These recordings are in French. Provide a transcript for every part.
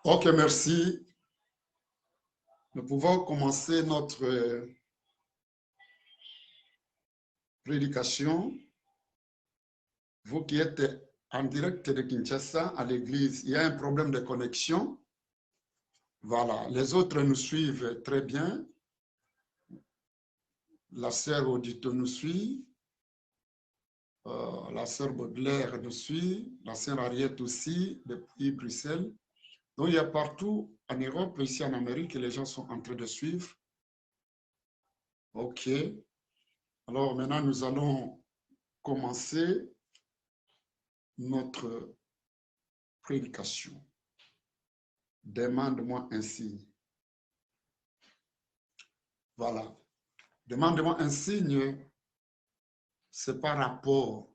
Ok, merci. Nous pouvons commencer notre prédication. Vous qui êtes en direct de Kinshasa à l'église, il y a un problème de connexion. Voilà, les autres nous suivent très bien. La sœur Audito nous suit. La sœur Baudelaire nous suit. La sœur Ariette aussi, depuis Bruxelles. Donc, il y a partout en Europe, ici en Amérique, les gens sont en train de suivre. Ok. Alors, maintenant, nous allons commencer notre prédication. Demande-moi un signe. Voilà. Demande-moi un signe, c'est par rapport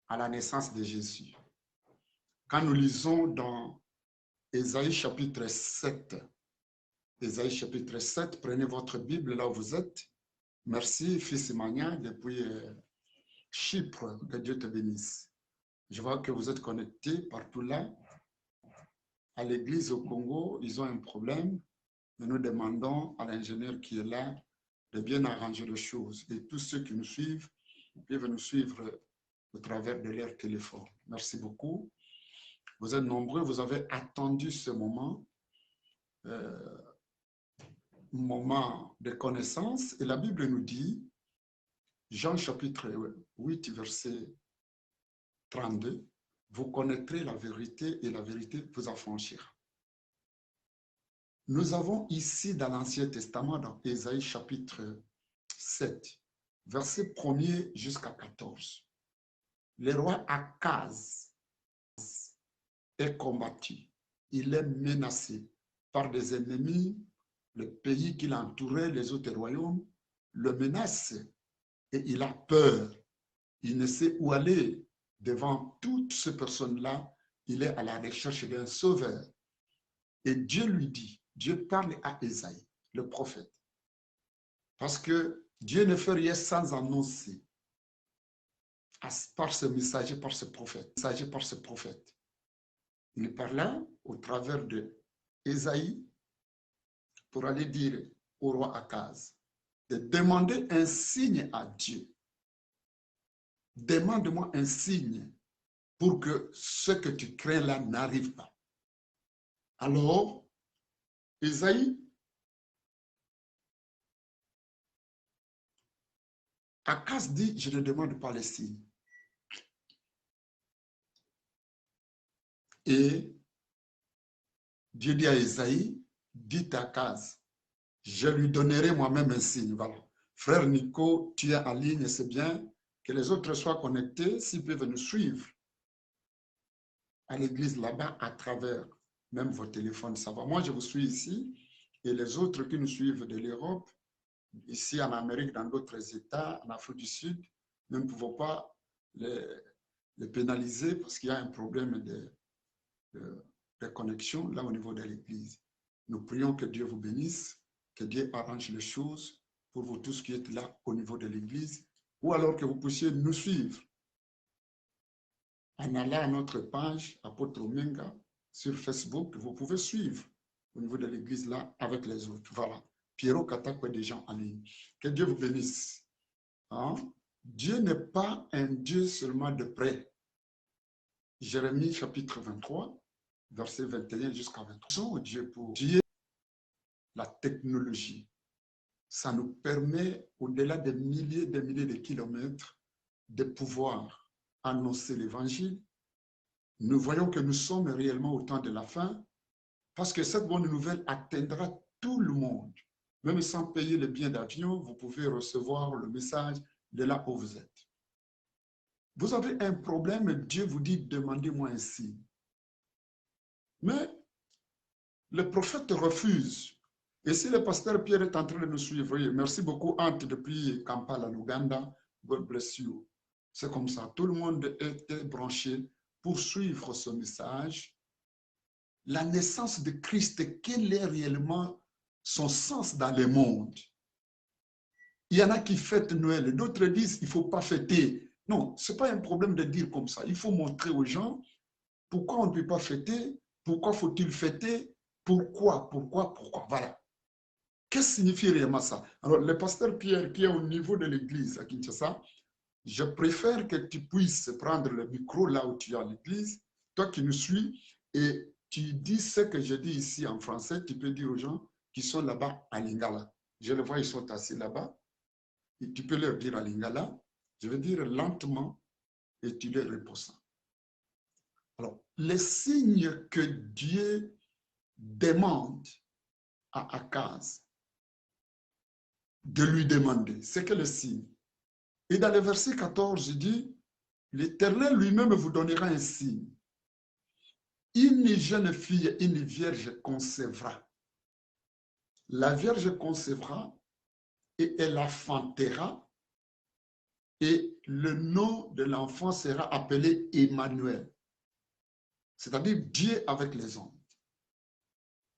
à la naissance de Jésus. Quand nous lisons dans Ésaïe chapitre 7, Ésaïe chapitre 7, prenez votre Bible là où vous êtes. Merci, fils Emmanuel, depuis Chypre, que Dieu te bénisse. Je vois que vous êtes connectés partout là. À l'église au Congo, ils ont un problème. Mais nous demandons à l'ingénieur qui est là de bien arranger les choses. Et tous ceux qui nous suivent peuvent nous suivre au travers de leur téléphone. Merci beaucoup. Vous êtes nombreux, vous avez attendu ce moment, moment de connaissance. Et la Bible nous dit, Jean chapitre 8, verset 32, vous connaîtrez la vérité et la vérité vous affranchira. Nous avons ici dans l'Ancien Testament, dans Ésaïe chapitre 7, verset 1er jusqu'à 14. Le roi Akaz est combattu. Il est menacé par des ennemis. Le pays qui l'entourait, les autres royaumes, le menacent et il a peur. Il ne sait où aller. Devant toutes ces personnes-là, il est à la recherche d'un sauveur. Et Dieu lui dit, Dieu parle à Ésaïe, le prophète. Parce que Dieu ne fait rien sans annoncer par ce messager, par ce prophète. Il parla au travers de Ésaïe pour aller dire au roi Akaz de demander un signe à Dieu. Demande-moi un signe pour que ce que tu crains là n'arrive pas. Alors, Ésaïe, Akaz dit, je ne demande pas les signes. Et Dieu dit à Ésaïe, dit à Akaz, je lui donnerai moi-même un signe. Voilà. Frère Nico, tu es en ligne, c'est bien que les autres soient connectés, s'ils peuvent nous suivre à l'église là-bas à travers même vos téléphones. Ça va. Moi, je vous suis ici et les autres qui nous suivent de l'Europe, ici en Amérique, dans d'autres États, en Afrique du Sud, nous ne pouvons pas les pénaliser parce qu'il y a un problème de connexion là au niveau de l'église. Nous prions que Dieu vous bénisse, que Dieu arrange les choses pour vous tous qui êtes là au niveau de l'église, ou alors que vous puissiez nous suivre en allant à notre page Apôtre Omenga sur Facebook. Vous pouvez suivre au niveau de l'église là avec les autres. Voilà. Pierrot Katakwe des gens en ligne. Que Dieu vous bénisse. Hein? Dieu n'est pas un Dieu seulement de près. Jérémie chapitre 23, verset 21 jusqu'à 23. Dieu pour Dieu, la technologie. Ça nous permet, au-delà des milliers de kilomètres, de pouvoir annoncer l'évangile. Nous voyons que nous sommes réellement au temps de la fin, parce que cette bonne nouvelle atteindra tout le monde. Même sans payer le billet d'avion, vous pouvez recevoir le message de là où vous êtes. Vous avez un problème, Dieu vous dit, demandez-moi un signe. Mais le prophète refuse. Et si le pasteur Pierre est en train de nous suivre, merci beaucoup, Ante, depuis Kampala, l'Ouganda, God bless you. C'est comme ça, tout le monde était branché pour suivre ce message. La naissance de Christ, quel est réellement son sens dans le monde? Il y en a qui fêtent Noël, d'autres disent qu'il ne faut pas fêter. Non, ce n'est pas un problème de dire comme ça. Il faut montrer aux gens pourquoi on ne peut pas fêter, Pourquoi faut-il fêter? Pourquoi? Voilà. Qu'est-ce que signifie réellement ça? Alors, le pasteur Pierre, qui est au niveau de l'église à Kinshasa, je préfère que tu puisses prendre le micro là où tu es à l'église, toi qui nous suis, et tu dis ce que je dis ici en français, tu peux dire aux gens qui sont là-bas à Lingala. Je les vois, ils sont assis là-bas. Et tu peux leur dire à Lingala, je vais dire lentement, et tu leur réponds ça. Alors, les signes que Dieu demande à Akaz de lui demander, c'est que le signe. Et dans le verset 14, il dit, l'Éternel lui-même vous donnera un signe. Une jeune fille, une vierge concevra. La vierge concevra et elle enfantera et le nom de l'enfant sera appelé Emmanuel, c'est-à-dire Dieu avec les hommes.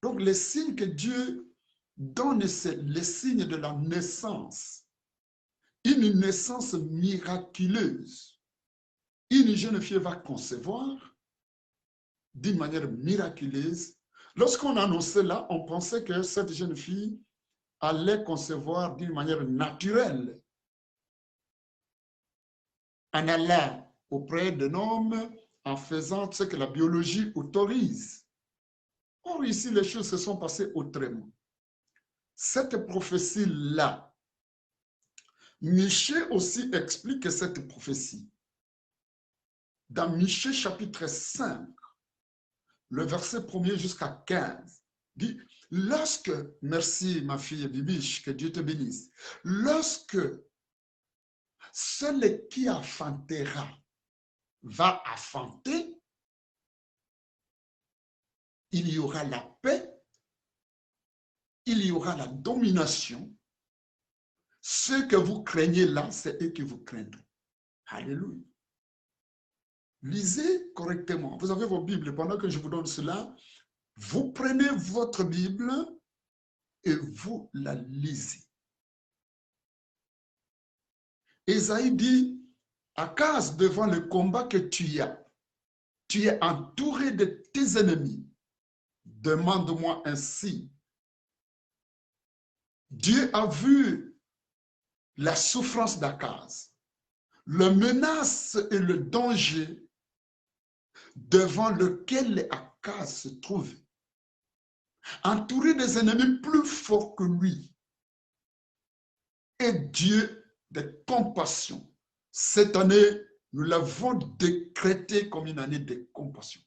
Donc les signes que Dieu donne, c'est les signes de la naissance, une naissance miraculeuse. Une jeune fille va concevoir d'une manière miraculeuse. Lorsqu'on annonçait là, on pensait que cette jeune fille allait concevoir d'une manière naturelle, en allant auprès d'un homme, en faisant ce que la biologie autorise. Or, ici, les choses se sont passées autrement. Cette prophétie-là, Michée aussi explique cette prophétie. Dans Michée chapitre 5, le verset 1er jusqu'à 15, dit, lorsque, merci ma fille Bibiche, que Dieu te bénisse, lorsque celui qui affantera va affanter, il y aura la paix, il y aura la domination. Ceux que vous craignez là, c'est eux qui vous craignent. Alléluia. Lisez correctement. Vous avez vos Bibles. Pendant que je vous donne cela, vous prenez votre Bible et vous la lisez. Ésaïe dit, Akaz, devant le combat que tu es entouré de tes ennemis. Demande-moi un signe. Dieu a vu la souffrance d'Akaz, la menace et le danger devant lequel Akaz se trouve, entouré des ennemis plus forts que lui. Et Dieu de compassion. Cette année, nous l'avons décrété comme une année de compassion.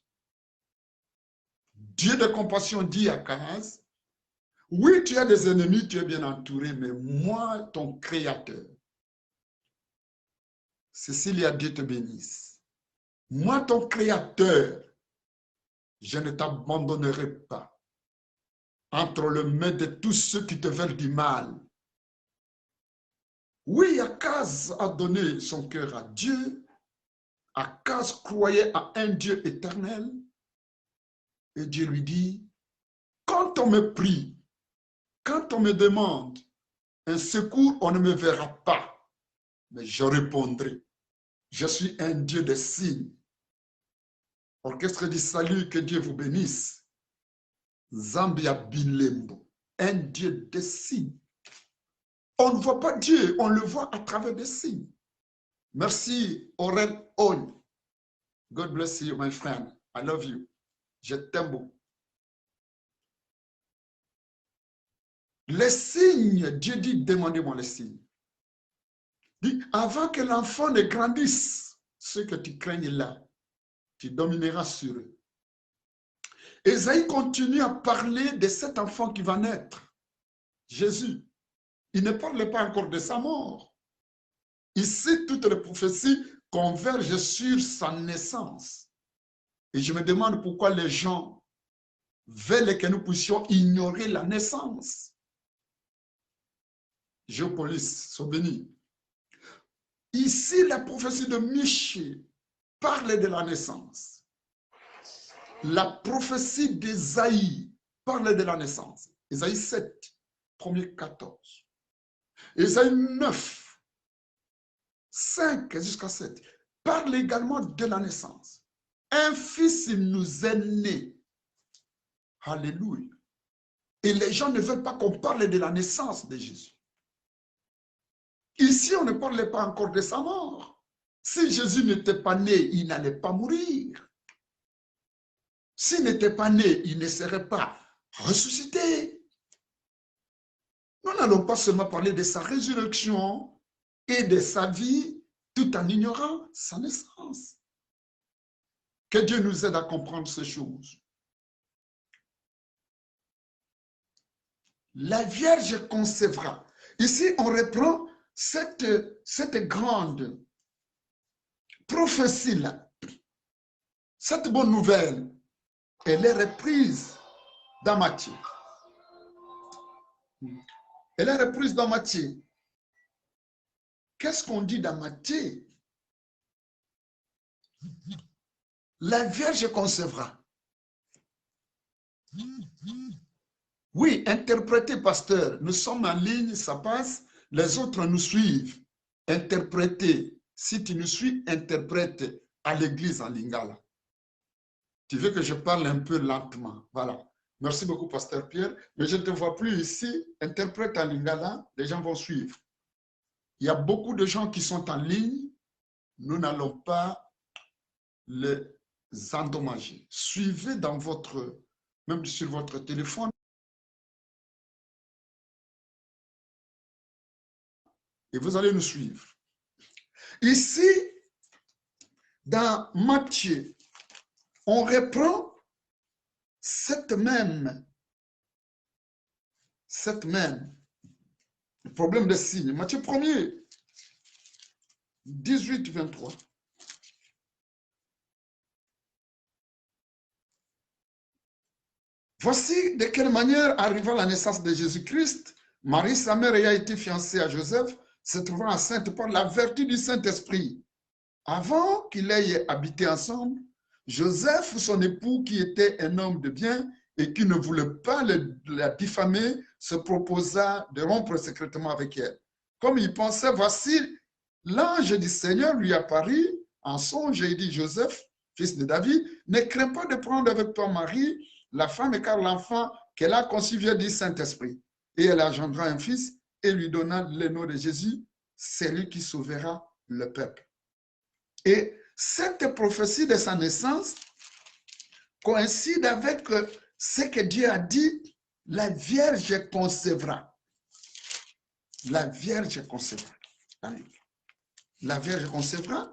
Dieu de compassion dit à Akaz, oui, tu as des ennemis, tu es bien entouré, mais moi, ton Créateur, Cécilia, Dieu te bénisse. Moi, ton Créateur, je ne t'abandonnerai pas entre les mains de tous ceux qui te veulent du mal. Oui, Akaz a donné son cœur à Dieu. Akaz croyait à un Dieu éternel. Et Dieu lui dit, quand on me prie, quand on me demande un secours, on ne me verra pas. Mais je répondrai. Je suis un Dieu de signes. Orchestre du salut, que Dieu vous bénisse. Zambia Bilembo, un Dieu de signes. On ne voit pas Dieu, on le voit à travers des signes. Merci, Aurel On. God bless you, my friend. I love you. Je t'aime beaucoup. Les signes, Dieu dit, demandez-moi les signes. Dit, avant que l'enfant ne grandisse, ce que tu craignes là, tu domineras sur eux. Ésaïe continue à parler de cet enfant qui va naître, Jésus. Il ne parle pas encore de sa mort. Ici, toutes les prophéties convergent sur sa naissance. Et je me demande pourquoi les gens veulent que nous puissions ignorer la naissance. Géopolis, sois béni. Ici, la prophétie de Michée parle de la naissance. La prophétie d'Ésaïe parle de la naissance. Ésaïe 7, 1er 14. Ésaïe 9, 5 jusqu'à 7 parle également de la naissance. Un fils nous est né. Alléluia. Et les gens ne veulent pas qu'on parle de la naissance de Jésus. Ici, on ne parlait pas encore de sa mort. Si Jésus n'était pas né, il n'allait pas mourir. S'il n'était pas né, il ne serait pas ressuscité. Nous n'allons pas seulement parler de sa résurrection et de sa vie, tout en ignorant sa naissance. Que Dieu nous aide à comprendre ces choses. La Vierge concevra. Ici, on reprend cette grande prophétie-là. Cette bonne nouvelle, elle est reprise dans Matthieu. Elle est reprise dans Matthieu. Qu'est-ce qu'on dit dans Matthieu? La Vierge concevra. Oui, interprétez, pasteur. Nous sommes en ligne, ça passe. Les autres nous suivent. Interprétez. Si tu nous suis, interprète à l'église en lingala. Tu veux que je parle un peu lentement. Voilà. Merci beaucoup, pasteur Pierre. Mais je ne te vois plus ici. Interprète en lingala, les gens vont suivre. Il y a beaucoup de gens qui sont en ligne. Nous n'allons pas les endommager. Suivez dans votre, même sur votre téléphone. Et vous allez nous suivre. Ici, dans Matthieu, on reprend cette même problème de signe. Matthieu 1er, 18-23. Voici de quelle manière arriva la naissance de Jésus-Christ. Marie, sa mère, ayant été fiancée à Joseph, se trouvant enceinte par la vertu du Saint-Esprit. Avant qu'ils aient habité ensemble, Joseph, son époux, qui était un homme de bien et qui ne voulait pas la diffamer, se proposa de rompre secrètement avec elle. Comme il pensait, voici, l'ange du Seigneur lui apparut en songe et il dit, Joseph, fils de David, ne crains pas de prendre avec toi Marie, la femme, car l'enfant qu'elle a conçu vient du Saint-Esprit. Et elle engendra un fils et lui donna le nom de Jésus, c'est lui qui sauvera le peuple. Et cette prophétie de sa naissance coïncide avec ce que Dieu a dit, la Vierge concevra. La Vierge concevra. La Vierge concevra,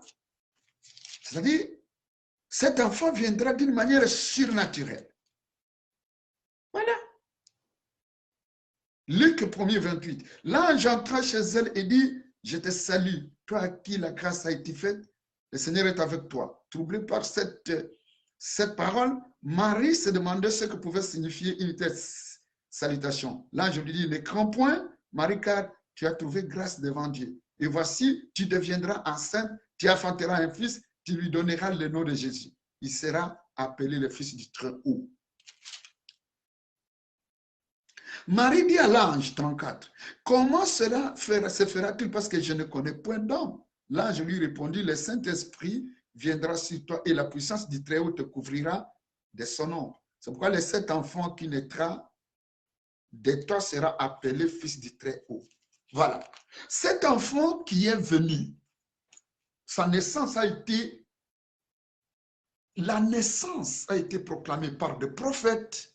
c'est-à-dire, cet enfant viendra d'une manière surnaturelle. Voilà. Luc 1er, 28. L'ange entra chez elle et dit, je te salue, toi à qui la grâce a été faite, le Seigneur est avec toi. Troublé par cette parole, Marie se demandait ce que pouvait signifier une telle salutation. L'ange lui dit, ne crains point, Marie, car tu as trouvé grâce devant Dieu. Et voici, tu deviendras enceinte, tu enfanteras un fils, tu lui donneras le nom de Jésus. Il sera appelé le Fils du Très-Haut. Marie dit à l'ange, 34, comment cela se fera-t-il parce que je ne connais point d'homme? L'ange lui répondit, le Saint-Esprit viendra sur toi et la puissance du Très-Haut te couvrira de son ombre. C'est pourquoi le 7 enfant qui naîtra de toi sera appelé Fils du Très-Haut. Voilà. Cet enfant qui est venu, sa naissance a été, la naissance a été proclamée par des prophètes.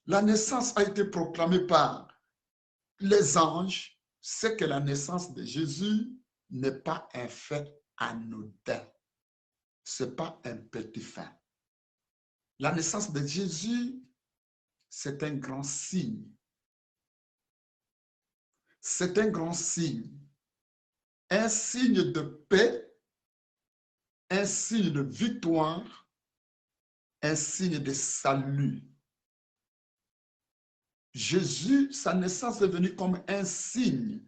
La naissance a été proclamée par les anges. C'est que la naissance de Jésus n'est pas un fait anodin. Ce n'est pas un petit fait. La naissance de Jésus, c'est un grand signe. C'est un grand signe. Un signe de paix, un signe de victoire, un signe de salut. Jésus, sa naissance est venue comme un signe.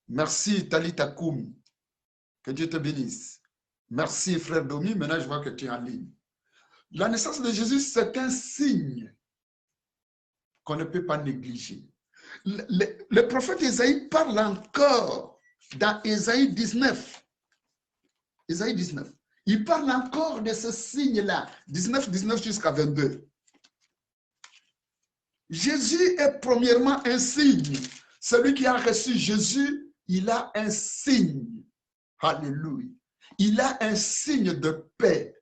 Merci, Talita Koum. Que Dieu te bénisse. Merci, frère Domi. Maintenant, je vois que tu es en ligne. La naissance de Jésus, c'est un signe qu'on ne peut pas négliger. Le prophète Isaïe parle encore dans Isaïe 19. Isaïe 19. Il parle encore de ce signe-là. 19 jusqu'à 22. Jésus est premièrement un signe. Celui qui a reçu Jésus, il a un signe. Alléluia. Il a un signe de paix.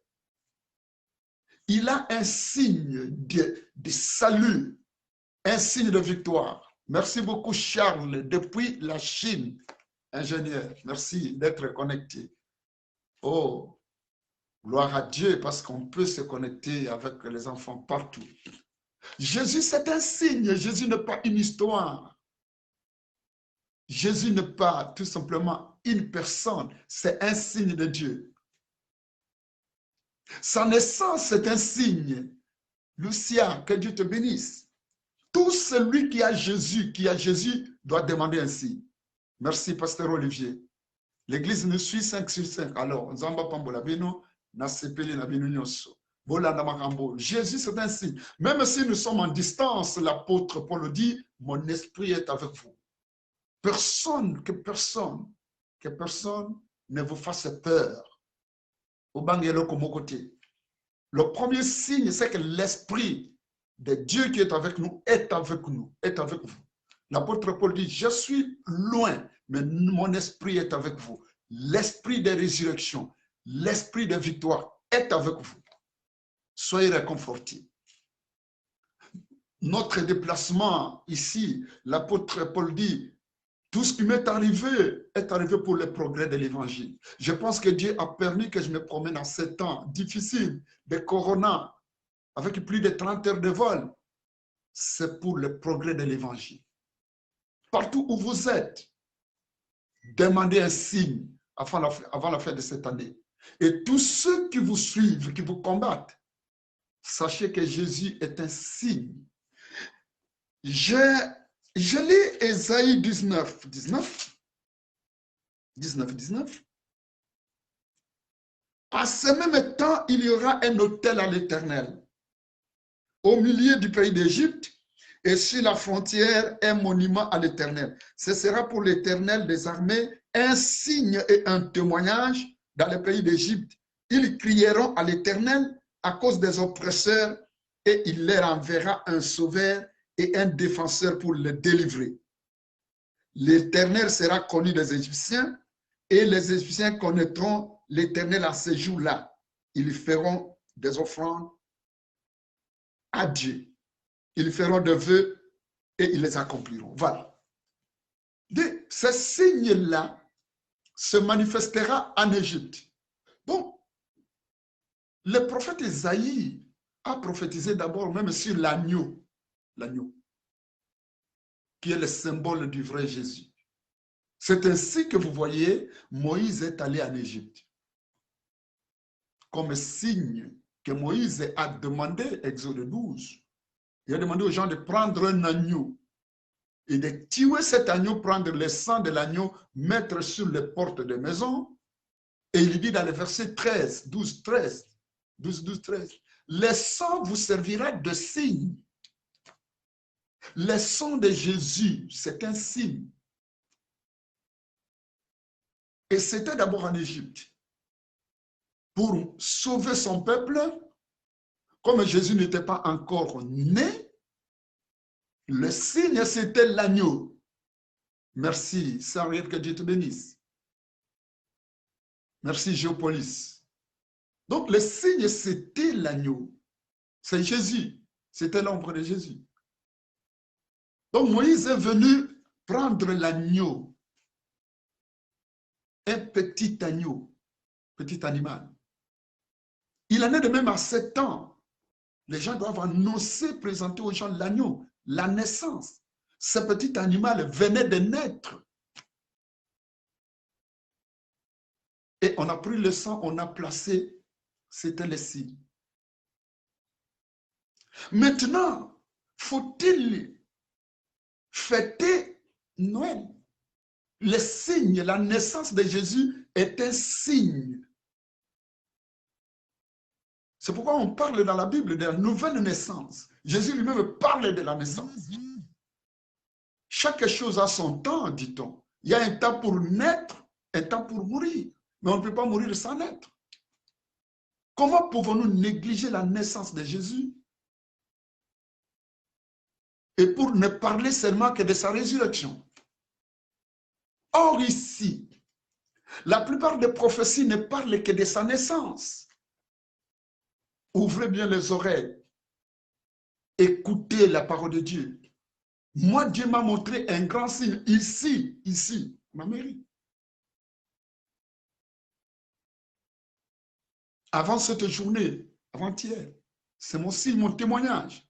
Il a un signe de salut, un signe de victoire. Merci beaucoup, Charles, depuis la Chine. Ingénieur, merci d'être connecté. Oh, gloire à Dieu, parce qu'on peut se connecter avec les enfants partout. Jésus, c'est un signe. Jésus n'est pas une histoire. Jésus n'est pas tout simplement une personne. C'est un signe de Dieu. Sa naissance, c'est un signe. Lucia, que Dieu te bénisse. Tout celui qui a Jésus, doit demander un signe. Merci, pasteur Olivier. L'église nous suit 5 sur 5. Alors, Nzamba Pambola Beno, Nasepeli Nabino Nyoso. Jésus, c'est un signe. Même si nous sommes en distance, l'apôtre Paul dit, mon esprit est avec vous. Que personne ne vous fasse peur. Au Bangelo comme côté. Le premier signe, c'est que l'esprit de Dieu qui est avec nous est avec nous, est avec vous. L'apôtre Paul dit, je suis loin, mais mon esprit est avec vous. L'esprit de résurrection, l'esprit de victoire est avec vous. Soyez réconfortés. Notre déplacement ici, l'apôtre Paul dit, tout ce qui m'est arrivé pour le progrès de l'évangile. Je pense que Dieu a permis que je me promène en ces temps difficiles de corona, avec plus de 30 heures de vol. C'est pour le progrès de l'évangile. Partout où vous êtes, demandez un signe avant la fin de cette année. Et tous ceux qui vous suivent, qui vous combattent, sachez que Jésus est un signe. Je lis Ésaïe 19. À ce même temps, il y aura un autel à l'Éternel, au milieu du pays d'Égypte, et sur la frontière, un monument à l'Éternel. Ce sera pour l'Éternel des armées un signe et un témoignage dans le pays d'Égypte. Ils crieront à l'Éternel à cause des oppresseurs, et il leur enverra un sauveur et un défenseur pour les délivrer. L'Éternel sera connu des Égyptiens, et les Égyptiens connaîtront l'Éternel à ce jour-là. Ils feront des offrandes à Dieu. Ils feront des vœux et ils les accompliront. Voilà. Ce signe-là se manifestera en Égypte. Donc, le prophète Ésaïe a prophétisé d'abord même sur l'agneau, qui est le symbole du vrai Jésus. C'est ainsi que vous voyez, Moïse est allé en Égypte. Comme signe que Moïse a demandé, Exode 12, il a demandé aux gens de prendre un agneau et de tuer cet agneau, prendre le sang de l'agneau, mettre sur les portes des maisons. Et il dit dans le verset 12, 13, le sang vous servira de signe. Le sang de Jésus, c'est un signe. Et c'était d'abord en Égypte. Pour sauver son peuple, comme Jésus n'était pas encore né, le signe, c'était l'agneau. Merci, Sariel, que Dieu te bénisse. Merci, Géopolis. Donc, le signe, c'était l'agneau. C'est Jésus. C'était l'ombre de Jésus. Donc, Moïse est venu prendre l'agneau. Un petit agneau, petit animal. Il en est de même à 7 ans. Les gens doivent annoncer, présenter aux gens l'agneau, la naissance. Ce petit animal venait de naître. Et on a pris le sang, on a placé, c'était le signe. Maintenant, faut-il fêter Noël? Le signe, la naissance de Jésus est un signe. C'est pourquoi on parle dans la Bible de la nouvelle naissance. Jésus lui-même parle de la naissance. Chaque chose a son temps, dit-on. Il y a un temps pour naître, un temps pour mourir. Mais on ne peut pas mourir sans naître. Comment pouvons-nous négliger la naissance de Jésus? et pour ne parler seulement que de sa résurrection. Or ici, la plupart des prophéties ne parlent que de sa naissance. Ouvrez bien les oreilles. Écoutez la parole de Dieu. Moi, Dieu m'a montré un grand signe ici, ma mairie. Avant cette journée, avant-hier, c'est mon signe, mon témoignage.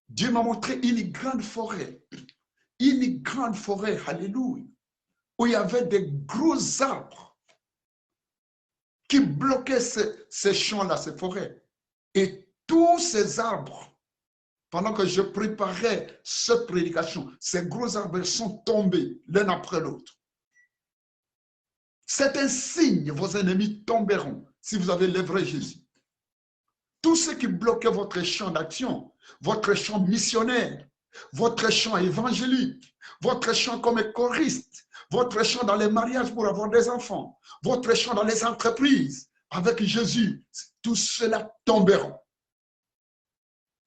Dieu m'a montré une grande forêt, alléluia, où il y avait des gros arbres qui bloquaient ces champs-là, ces forêts. Et tous ces arbres, pendant que je préparais cette prédication, ces gros arbres sont tombés l'un après l'autre. C'est un signe, vos ennemis tomberont si vous avez le vrai Jésus. Tout ce qui bloquait votre champ d'action, votre champ missionnaire, votre champ évangélique, votre champ comme choriste, votre champ dans les mariages pour avoir des enfants, votre champ dans les entreprises, avec Jésus, tout cela tomberont.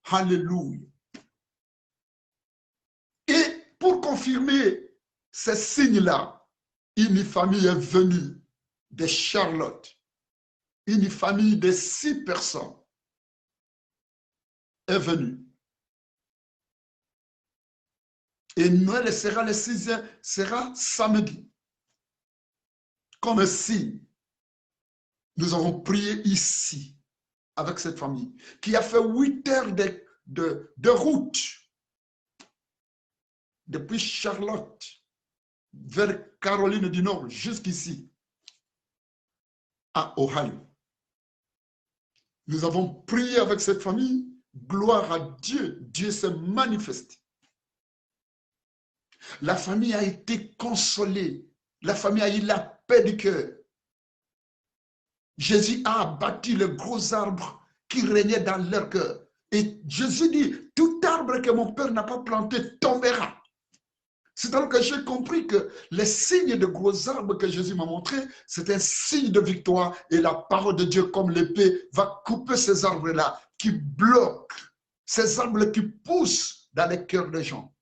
Alléluia. Et pour confirmer ces signes-là, une famille est venue de Charlotte, une famille de 6 personnes est venue. Et Noël sera le 6e, sera samedi. Comme un signe, nous avons prié ici avec cette famille qui a fait 8 heures de route depuis Charlotte vers Caroline du Nord jusqu'ici à Ohio. Nous avons prié avec cette famille. Gloire à Dieu. Dieu s'est manifesté. La famille a été consolée. La famille a eu la paix du cœur. Jésus a abattu le gros arbre qui régnait dans leur cœur. Et Jésus dit, tout arbre que mon Père n'a pas planté tombera. C'est alors que j'ai compris que les signes de gros arbres que Jésus m'a montré, c'est un signe de victoire. Et la parole de Dieu, comme l'épée, va couper ces arbres-là qui bloquent, ces arbres qui poussent dans les cœurs des gens.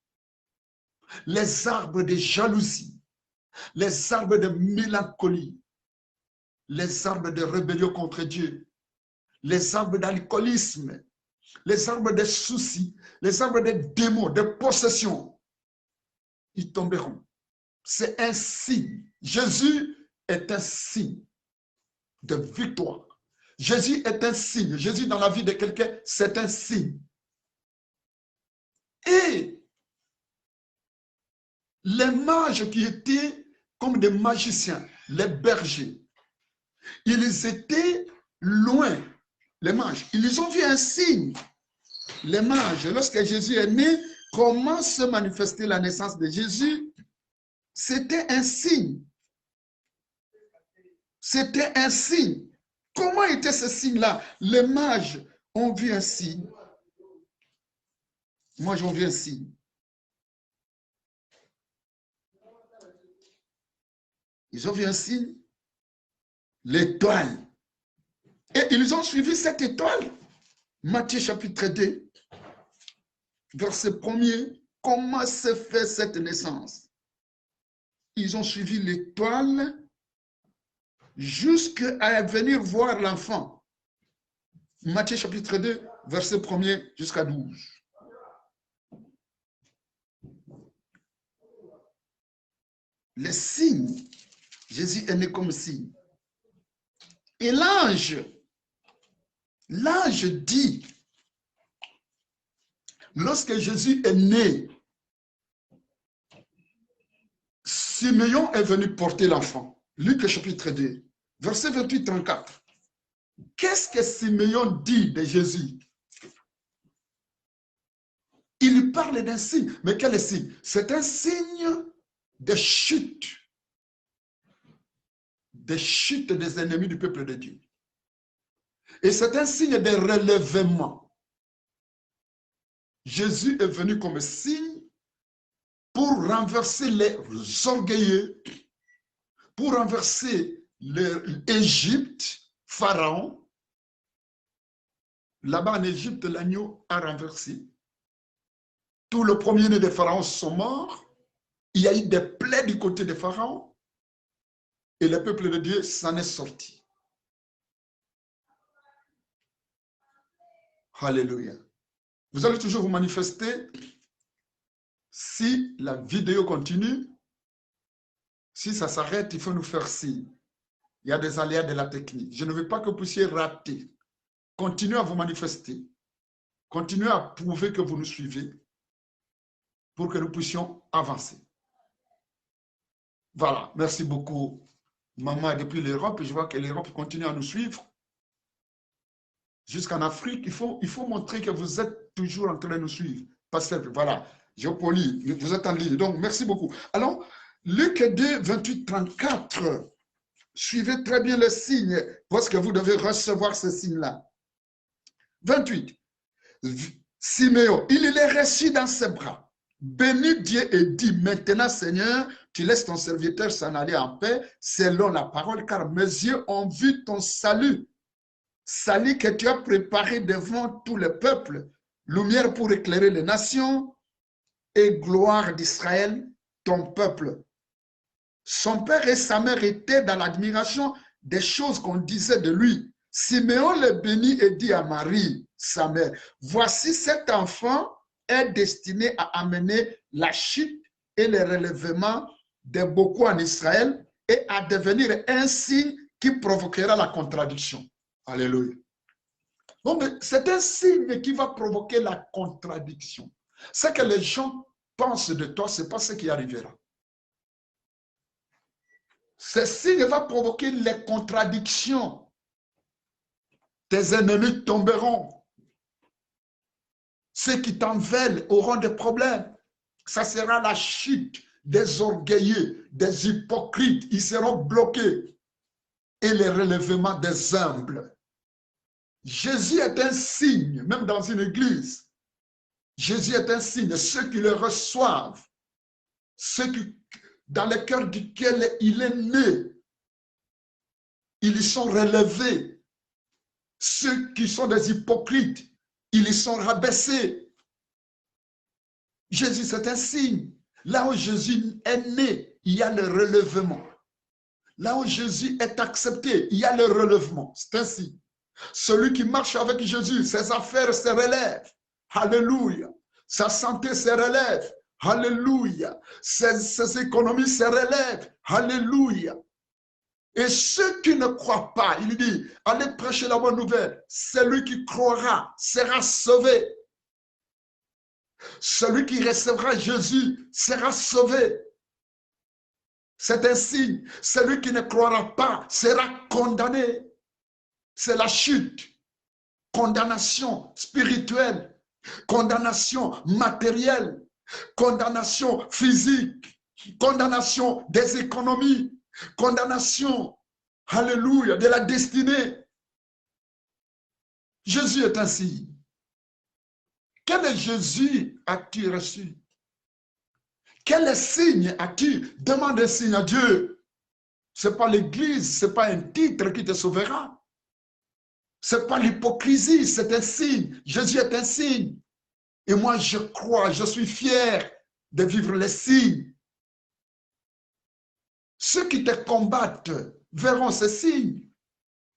Les arbres de jalousie, les arbres de mélancolie, les arbres de rébellion contre Dieu, les arbres d'alcoolisme, les arbres de soucis, les arbres de démons, de possession, ils tomberont. C'est un signe. Jésus est un signe de victoire. Jésus est un signe. Jésus dans la vie de quelqu'un, c'est un signe. Et les mages qui étaient comme des magiciens, les bergers, ils étaient loin, les mages. Ils ont vu un signe. Les mages, lorsque Jésus est né, comment se manifestait la naissance de Jésus? C'était un signe. C'était un signe. Comment était ce signe-là? Les mages ont vu un signe. Moi, j'ai vu un signe. Ils ont vu un signe. L'étoile. Et ils ont suivi cette étoile. Matthieu chapitre 2, verset 1er. Comment se fait cette naissance? Ils ont suivi l'étoile jusqu'à venir voir l'enfant. Matthieu chapitre 2, verset 1er jusqu'à 12. Les signes. Jésus est né comme signe. Et l'ange dit, lorsque Jésus est né, Simeon est venu porter l'enfant. Luc chapitre 2, verset 28-34. Qu'est-ce que Simeon dit de Jésus? Il parle d'un signe. Mais quel est le signe? C'est un signe de chute. Des chutes des ennemis du peuple de Dieu. Et c'est un signe de relèvement. Jésus est venu comme signe pour renverser les orgueilleux, pour renverser l'Égypte, Pharaon. Là-bas en Égypte, l'agneau a renversé. Tous les premiers-nés des pharaons sont morts. Il y a eu des plaies du côté des pharaons. Et le peuple de Dieu s'en est sorti. Alléluia. Vous allez toujours vous manifester si la vidéo continue. Si ça s'arrête, il faut nous faire signe. Il y a des aléas de la technique. Je ne veux pas que vous puissiez rater. Continuez à vous manifester. Continuez à prouver que vous nous suivez pour que nous puissions avancer. Voilà. Merci beaucoup. Maman, depuis l'Europe, je vois que l'Europe continue à nous suivre. Jusqu'en Afrique, il faut montrer que vous êtes toujours en train de nous suivre. Pas simple, voilà. Géopolie, vous êtes en ligne. Donc, merci beaucoup. Alors, Luc 2, 28, 34. Suivez très bien le signe, parce que vous devez recevoir ce signe-là. 28. Siméon, il est reçu dans ses bras. Bénis Dieu et dit, maintenant Seigneur, tu laisses ton serviteur s'en aller en paix selon la parole, car mes yeux ont vu ton salut. Salut que tu as préparé devant tout le peuple, lumière pour éclairer les nations et gloire d'Israël, ton peuple. Son père et sa mère étaient dans l'admiration des choses qu'on disait de lui. Siméon le bénit et dit à Marie, sa mère, voici cet enfant est destiné à amener la chute et le relèvement de beaucoup en Israël et à devenir un signe qui provoquera la contradiction. Alléluia. Donc, c'est un signe qui va provoquer la contradiction. Ce que les gens pensent de toi, ce n'est pas ce qui arrivera. Ce signe va provoquer les contradictions. Tes ennemis tomberont. Ceux qui t'en veulent auront des problèmes. Ça sera la chute des orgueilleux, des hypocrites. Ils seront bloqués. Et le relèvement des humbles. Jésus est un signe, même dans une église. Jésus est un signe. Ceux qui le reçoivent, ceux qui, dans le cœur duquel il est né, ils y sont relevés. Ceux qui sont des hypocrites, ils y sont rabaissés. Jésus, c'est un signe. Là où Jésus est né, il y a le relèvement. Là où Jésus est accepté, il y a le relèvement. C'est un signe. Celui qui marche avec Jésus, ses affaires se relèvent. Alléluia. Sa santé se relève. Alléluia. Ses économies se relèvent. Alléluia. Et ceux qui ne croient pas, il dit, allez prêcher la bonne nouvelle. Celui qui croira sera sauvé. Celui qui recevra Jésus sera sauvé. C'est un signe. Celui qui ne croira pas sera condamné. C'est la chute. Condamnation spirituelle. Condamnation matérielle. Condamnation physique. Condamnation des économies. Condamnation, alléluia, de la destinée. Jésus est un signe. Quel Jésus as-tu reçu? Quel signe as-tu? Demande un signe à Dieu. Ce n'est pas l'Église, ce n'est pas un titre qui te sauvera. Ce n'est pas l'hypocrisie, c'est un signe. Jésus est un signe. Et moi, je crois, je suis fier de vivre les signes. Ceux qui te combattent verront ces signes.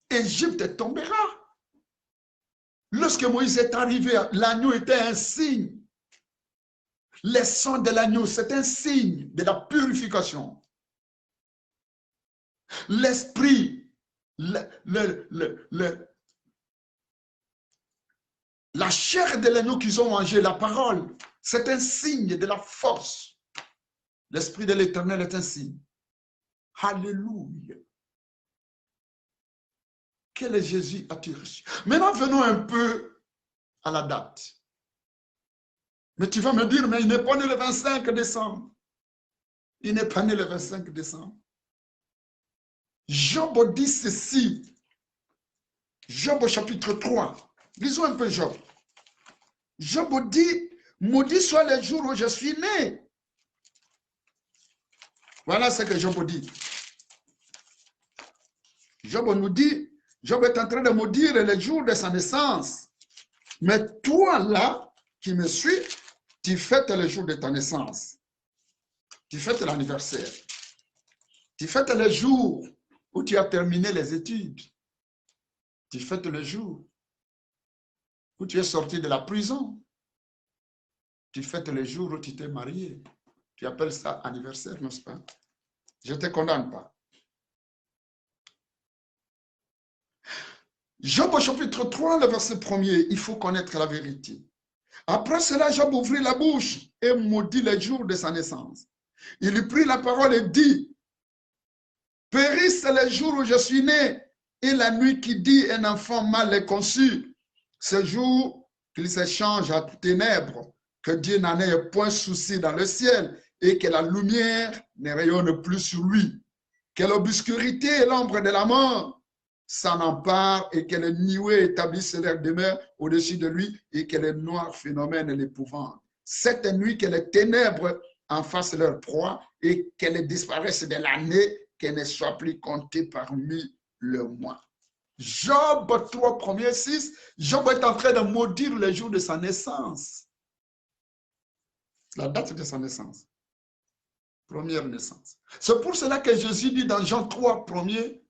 Égypte tombera. Lorsque Moïse est arrivé, l'agneau était un signe. Le sang de l'agneau, c'est un signe de la purification. L'esprit, la chair de l'agneau qu'ils ont mangé, la parole, c'est un signe de la force. L'esprit de l'Éternel est un signe. Alléluia. Quel Jésus as-tu reçu? Maintenant, venons un peu à la date. Mais tu vas me dire, mais il n'est pas né le 25 décembre. Il n'est pas né le 25 décembre. Job dit ceci. Job chapitre 3. Lisons un peu Job. Job dit, maudit soit le jour où je suis né. Voilà ce que Job dit. Job nous dit, Job est en train de maudire le jour de sa naissance. Mais toi là, qui me suis, Tu fêtes le jour de ta naissance. Tu fêtes l'anniversaire. Tu fêtes le jour où tu as terminé les études. Tu fêtes le jour où tu es sorti de la prison. Tu fêtes le jour où tu t'es marié. Tu appelles ça anniversaire, n'est-ce pas? Je ne te condamne pas. Job au chapitre 3, le verset 1er, il faut connaître la vérité. Après cela, Job ouvrit la bouche et maudit le jour de sa naissance. Il lui prit la parole et dit, périsse le jour où je suis né et la nuit qui dit un enfant mal est conçu. Ce jour qu'il s'échange à ténèbres, que Dieu n'en ait point souci dans le ciel et que la lumière ne rayonne plus sur lui. Que l'obscurité et l'ombre de la mort s'en emparent et que les nuées établissent leur demeure au-dessus de lui et que les noirs phénomènes l'épouvantent. Cette nuit, que les ténèbres en fassent leur proie et qu'elles disparaissent de l'année, qu'elles ne soient plus comptées parmi le mois. Job 3, 1er 6, Job est en train de maudire le jour de sa naissance. La date de sa naissance. Première naissance. C'est pour cela que Jésus dit dans Jean 3, 1er,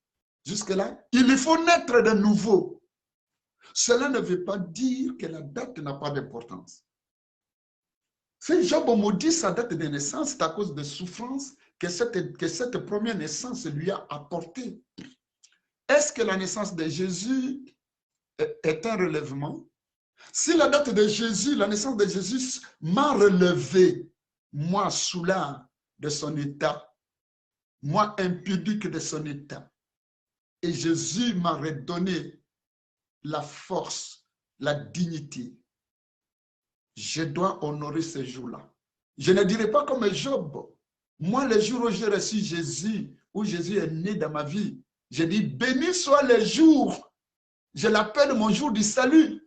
jusque-là, il faut naître de nouveau. Cela ne veut pas dire que la date n'a pas d'importance. Si Job maudit sa date de naissance, c'est à cause des souffrances que cette première naissance lui a apportées. Est-ce que la naissance de Jésus est un relèvement? Si la date de Jésus, la naissance de Jésus m'a relevé, moi soulard de son état, moi impudique de son état, et Jésus m'a redonné la force, la dignité, je dois honorer ce jour-là. Je ne dirai pas comme Job. Moi, le jour où j'ai reçu Jésus, où Jésus est né dans ma vie, je dis, béni soit le jour. Je l'appelle mon jour du salut.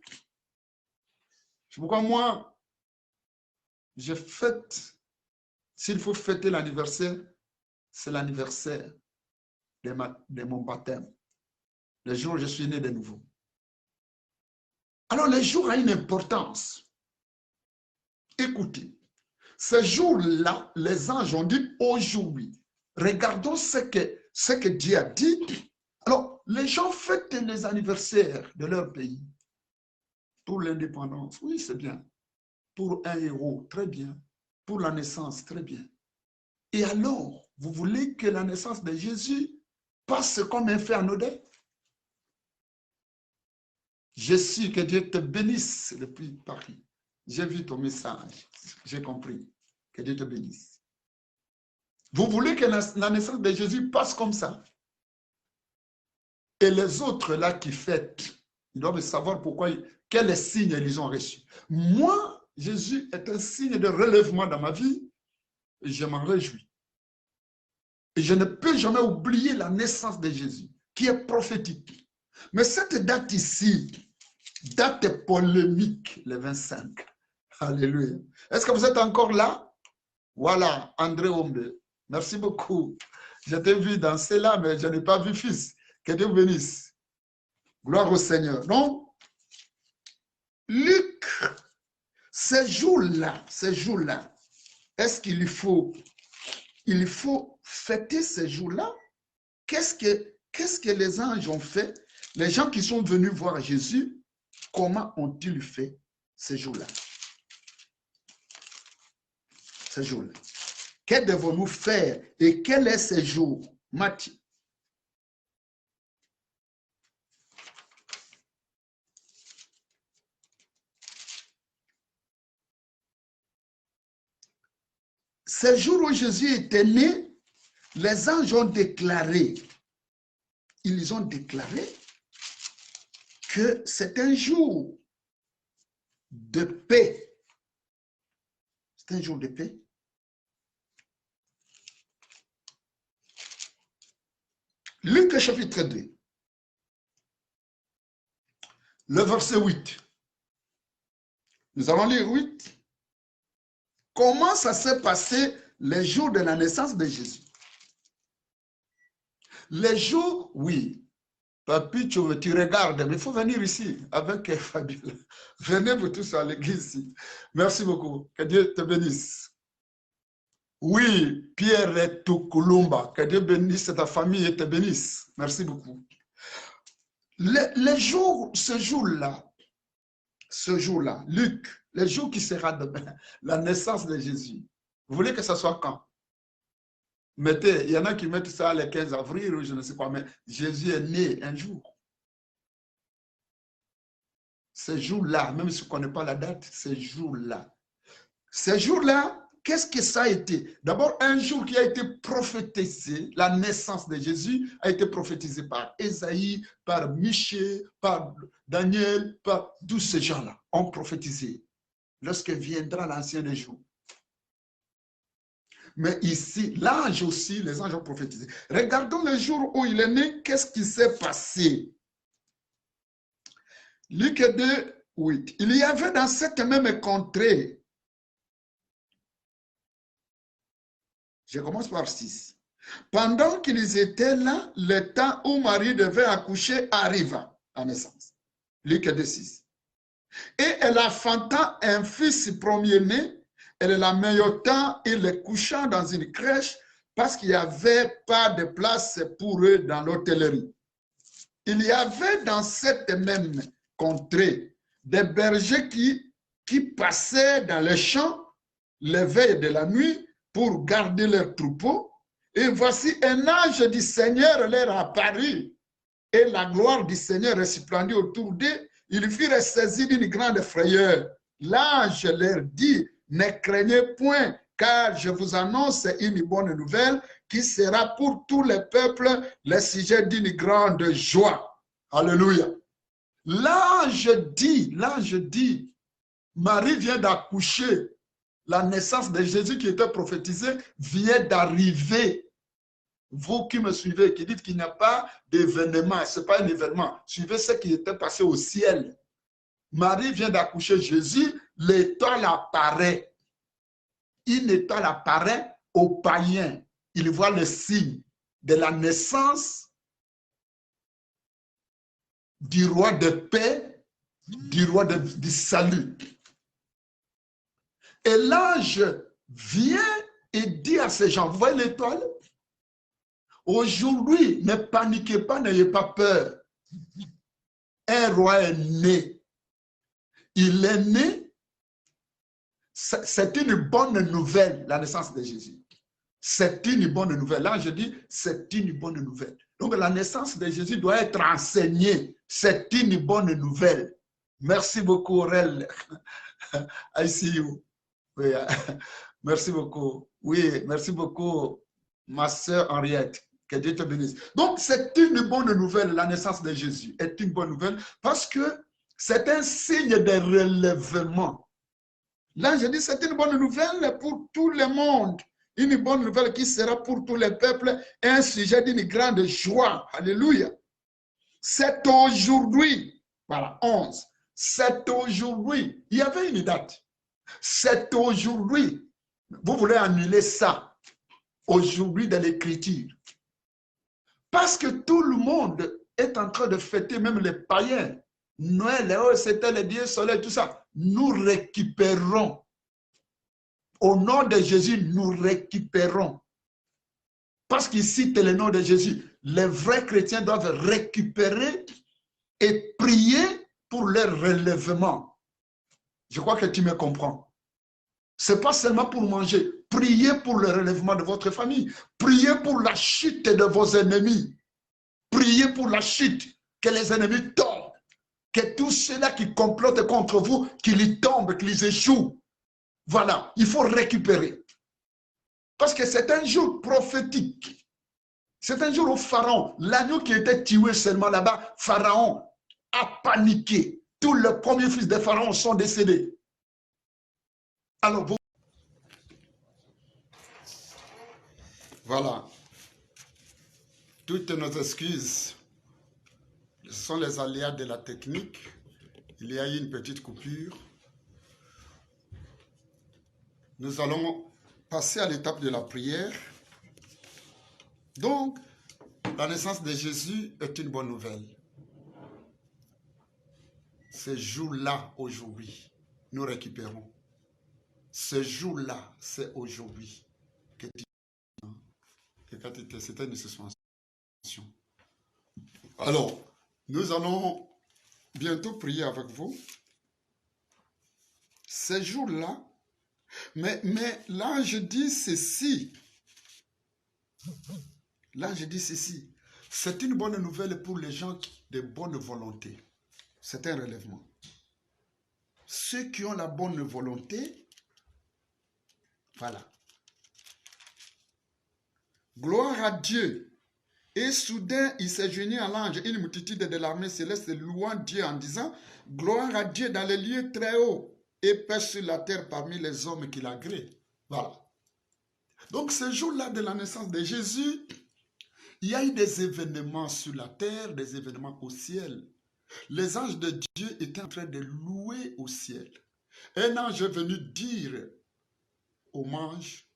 C'est pourquoi moi, je fête, s'il faut fêter l'anniversaire, c'est l'anniversaire de mon baptême. Le jour où je suis né de nouveau. Alors, le jour a une importance. Écoutez, ce jour-là, les anges ont dit aujourd'hui, regardons ce que Dieu a dit. Alors, les gens fêtent les anniversaires de leur pays. Pour l'indépendance, oui, c'est bien. Pour un héros, très bien. Pour la naissance, très bien. Et alors, vous voulez que la naissance de Jésus passe comme un fait anodin? Je suis que Dieu te bénisse depuis Paris. J'ai vu ton message, j'ai compris. Que Dieu te bénisse. Vous voulez que la naissance de Jésus passe comme ça? Et les autres là qui fêtent, ils doivent savoir pourquoi, quels signes ils ont reçus. Moi, Jésus est un signe de relèvement dans ma vie et je m'en réjouis. Et je ne peux jamais oublier la naissance de Jésus, qui est prophétique. Mais cette date ici, date polémique, le 25. Alléluia. Est-ce que vous êtes encore là? Voilà, André Ombe. Merci beaucoup. Je t'ai vu danser là, mais je n'ai pas vu fils. Que Dieu vous bénisse. Gloire au Seigneur. Donc, Luc, ces jours-là, est-ce qu'il faut fêter ces jours-là? Qu'est-ce que les anges ont fait? Les gens qui sont venus voir Jésus, comment ont-ils fait ces jours-là? Ces jours-là. Que devons-nous faire et quel est ce jour? Matthieu. Ce jour où Jésus était né, les anges ont déclaré, ils ont déclaré que c'est un jour de paix. C'est un jour de paix. Luc chapitre 2, le verset 8. Nous allons lire 8. Comment ça s'est passé les jours de la naissance de Jésus? Les jours, oui. Papi, tu regardes, mais il faut venir ici avec Fabiola. Venez vous tous à l'église ici. Merci beaucoup. Que Dieu te bénisse. Oui, Pierre et Tukulumba. Que Dieu bénisse ta famille et te bénisse. Merci beaucoup. Ce jour-là, Luc, le jour qui sera demain, la naissance de Jésus. Vous voulez que ce soit quand? Mettez, il y en a qui mettent ça le 15 avril ou je ne sais pas, mais Jésus est né un jour. Ce jour-là, même si on ne connaît pas la date, ce jour-là. Ce jour-là, qu'est-ce que ça a été? D'abord, un jour qui a été prophétisé, la naissance de Jésus a été prophétisée par Ésaïe, par Michée, par Daniel, par tous ces gens-là, ont prophétisé. Lorsque viendra l'ancien des jours. Mais ici, l'ange aussi, les anges ont prophétisé. Regardons le jour où il est né, qu'est-ce qui s'est passé? Luc 2, 8. Il y avait dans cette même contrée, je commence par 6. Pendant qu'ils étaient là, le temps où Marie devait accoucher arriva à naissance. Luc 2, 6. Et elle enfanta un fils premier-né. Elle la mit au temps et le coucha dans une crèche parce qu'il n'y avait pas de place pour eux dans l'hôtellerie. Il y avait dans cette même contrée des bergers qui passaient dans les champs les veilles de la nuit pour garder leurs troupeaux. Et voici un ange du Seigneur leur apparut et la gloire du Seigneur resplendit autour d'eux. Ils furent saisis d'une grande frayeur. L'ange leur dit, ne craignez point, car je vous annonce une bonne nouvelle qui sera pour tous les peuples le sujet d'une grande joie. Alléluia. L'ange dit, Marie vient d'accoucher. La naissance de Jésus qui était prophétisée vient d'arriver. Vous qui me suivez, qui dites qu'il n'y a pas d'événement, ce n'est pas un événement. Suivez ce qui était passé au ciel. Marie vient d'accoucher Jésus, l'étoile apparaît. Une étoile apparaît aux païens. Ils voient le signe de la naissance du roi de paix, du roi du salut. Et l'ange vient et dit à ces gens, vous voyez l'étoile? Aujourd'hui, ne paniquez pas, n'ayez pas peur. Un roi est né. Il est né. C'est une bonne nouvelle, la naissance de Jésus. C'est une bonne nouvelle. Là, je dis, c'est une bonne nouvelle. Donc, la naissance de Jésus doit être enseignée. C'est une bonne nouvelle. Merci beaucoup, Aurel. I see you. Oui, merci beaucoup. Oui, merci beaucoup, ma sœur Henriette. Que Dieu te bénisse. Donc, c'est une bonne nouvelle, la naissance de Jésus est une bonne nouvelle parce que c'est un signe de relèvement. Là, je dis, c'est une bonne nouvelle pour tout le monde. Une bonne nouvelle qui sera pour tous les peuples un sujet d'une grande joie. Alléluia. C'est aujourd'hui, voilà, 11. C'est aujourd'hui. Il y avait une date. C'est aujourd'hui. Vous voulez annuler ça aujourd'hui dans l'écriture. Parce que tout le monde est en train de fêter, même les païens. Noël, c'était le dieu soleil, tout ça. Nous récupérons. Au nom de Jésus, nous récupérons. Parce qu'il cite le nom de Jésus. Les vrais chrétiens doivent récupérer et prier pour leur relèvement. Je crois que tu me comprends. Ce n'est pas seulement pour manger. Priez pour le relèvement de votre famille. Priez pour la chute de vos ennemis. Priez pour la chute, que les ennemis tombent. Que tous ceux-là qui complotent contre vous, qu'ils tombent, qu'ils échouent. Voilà, il faut récupérer. Parce que c'est un jour prophétique. C'est un jour où Pharaon, l'agneau qui était tué seulement là-bas, Pharaon a paniqué. Tous les premiers fils de Pharaon sont décédés. Alors, vous... Voilà. Toutes nos excuses. Ce sont les aléas de la technique. Il y a eu une petite coupure. Nous allons passer à l'étape de la prière. Donc, La naissance de Jésus est une bonne nouvelle. Ce jour-là, aujourd'hui, nous récupérons. Ce jour-là, c'est aujourd'hui que c'était une suspension. Alors, nous allons bientôt prier avec vous. Ce jour-là, mais là, je dis ceci. Là, je dis ceci. C'est une bonne nouvelle pour les gens de bonne volonté. C'est un relèvement. Ceux qui ont la bonne volonté, voilà. Gloire à Dieu. Et soudain, il s'est joint à l'ange, une multitude de l'armée céleste louant Dieu en disant, gloire à Dieu dans les lieux très hauts et paix sur la terre parmi les hommes qui l'agréent. Voilà. Donc, ce jour-là de la naissance de Jésus, il y a eu des événements sur la terre, des événements au ciel. Les anges de Dieu étaient en train de louer au ciel. Un ange est venu dire au mange,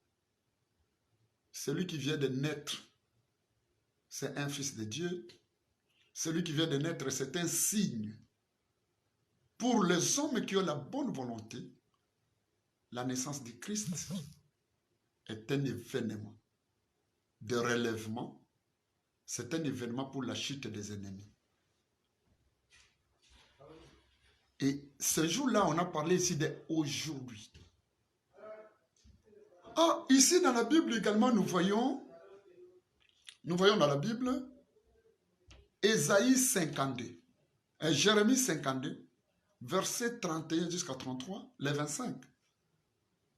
celui qui vient de naître, c'est un fils de Dieu. Celui qui vient de naître, c'est un signe. Pour les hommes qui ont la bonne volonté, la naissance du Christ est un événement de relèvement. C'est un événement pour la chute des ennemis. Et ce jour-là, on a parlé ici d'aujourd'hui. Ah, ici dans la Bible également, nous voyons dans la Bible Ésaïe 52, Jérémie 52, verset 31 jusqu'à 33, les 25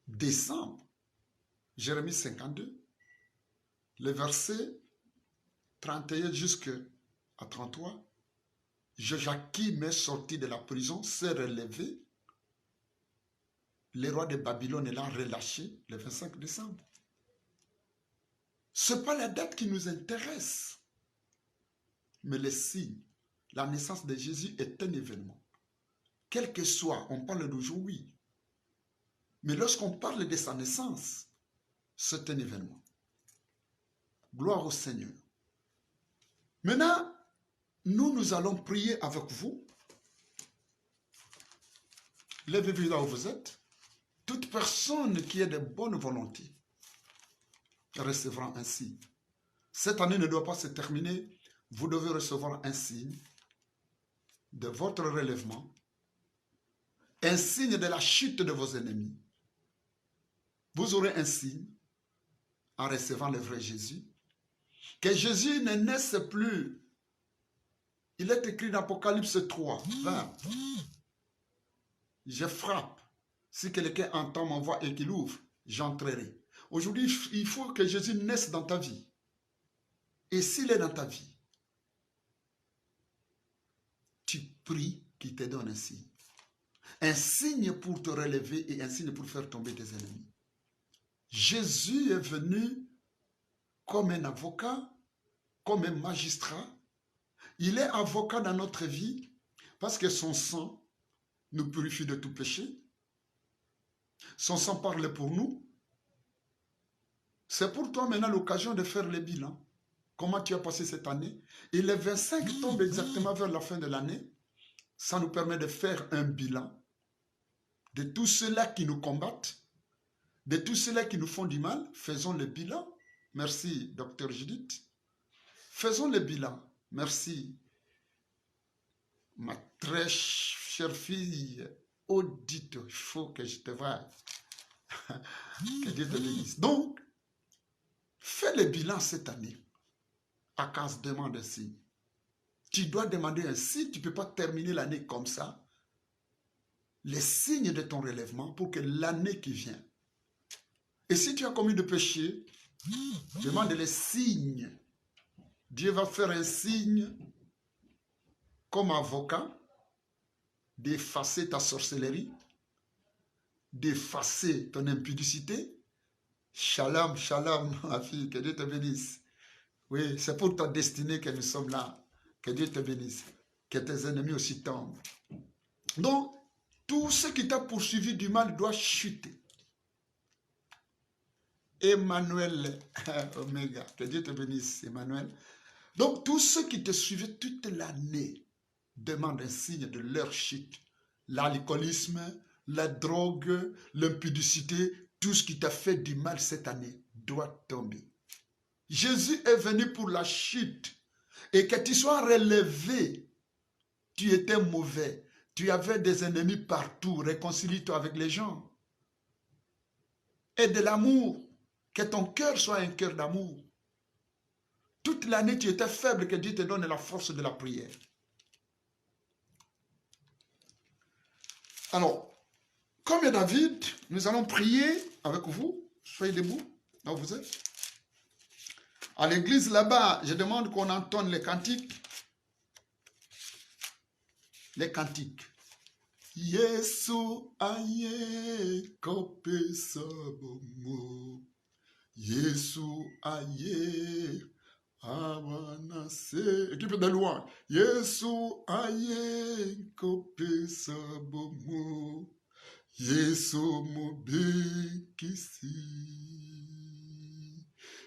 décembre. Jérémie 52, les versets 31 jusqu'à 33. Joachim est sorti de la prison, s'est relevé. Le roi de Babylone l'a relâché le 25 décembre. Ce n'est pas la date qui nous intéresse, mais le signe. La naissance de Jésus est un événement. Quel que soit, on parle d'aujourd'hui. Mais lorsqu'on parle de sa naissance, c'est un événement. Gloire au Seigneur. Maintenant, nous allons prier avec vous. Levez-vous là où vous êtes. Toute personne qui est de bonne volonté recevra un signe. Cette année ne doit pas se terminer. Vous devez recevoir un signe de votre relèvement, un signe de la chute de vos ennemis. Vous aurez un signe en recevant le vrai Jésus. Que Jésus ne naisse plus. Il est écrit dans Apocalypse 3, 20. Je frappe. Si quelqu'un entend ma voix et qu'il ouvre, j'entrerai. Aujourd'hui, il faut que Jésus naisse dans ta vie. Et s'il est dans ta vie, tu pries qu'il te donne un signe. Un signe pour te relever et un signe pour faire tomber tes ennemis. Jésus est venu comme un avocat, comme un magistrat. Il est avocat dans notre vie parce que son sang nous purifie de tout péché. Son sang parle pour nous. C'est pour toi maintenant l'occasion de faire le bilan. Comment tu as passé cette année? Et les 25 tombent exactement vers la fin de l'année. Ça nous permet de faire un bilan de tous ceux-là qui nous combattent, de tous ceux-là qui nous font du mal. Faisons le bilan. Merci, Dr Judith. Faisons le bilan. Merci, ma très chère fille Audite. Il faut que je te voie. Que Dieu te bénisse. Donc, fais le bilan cette année. Akaz demande un signe. Tu dois demander un signe. Tu ne peux pas terminer l'année comme ça. Les signes de ton relèvement pour que l'année qui vient. Et si tu as commis de péché, demande les signes. Dieu va faire un signe comme avocat d'effacer ta sorcellerie, d'effacer ton impudicité. Shalom, shalom, ma fille, que Dieu te bénisse. Oui, c'est pour ta destinée que nous sommes là. Que Dieu te bénisse. Que tes ennemis aussi tombent. Donc, tout ce qui t'a poursuivi du mal doit chuter. Emmanuel, Oméga, que Dieu te bénisse, Emmanuel. Donc, tous ceux qui te suivaient toute l'année demandent un signe de leur chute. L'alcoolisme, la drogue, l'impudicité, tout ce qui t'a fait du mal cette année doit tomber. Jésus est venu pour la chute. Et que tu sois relevé, tu étais mauvais, tu avais des ennemis partout, réconcilie-toi avec les gens. Et de l'amour, que ton cœur soit un cœur d'amour. Toute l'année, tu étais faible, que Dieu te donne la force de la prière. Alors, comme David, nous allons prier avec vous. Soyez debout, là où vous êtes. À l'église là-bas, je demande qu'on entonne les cantiques. Les cantiques. Yesu aye kopesa bomo. Yesu aye awanase. Équipe de louange. Yesu aye kopesa bomo. Yesu mobikisi.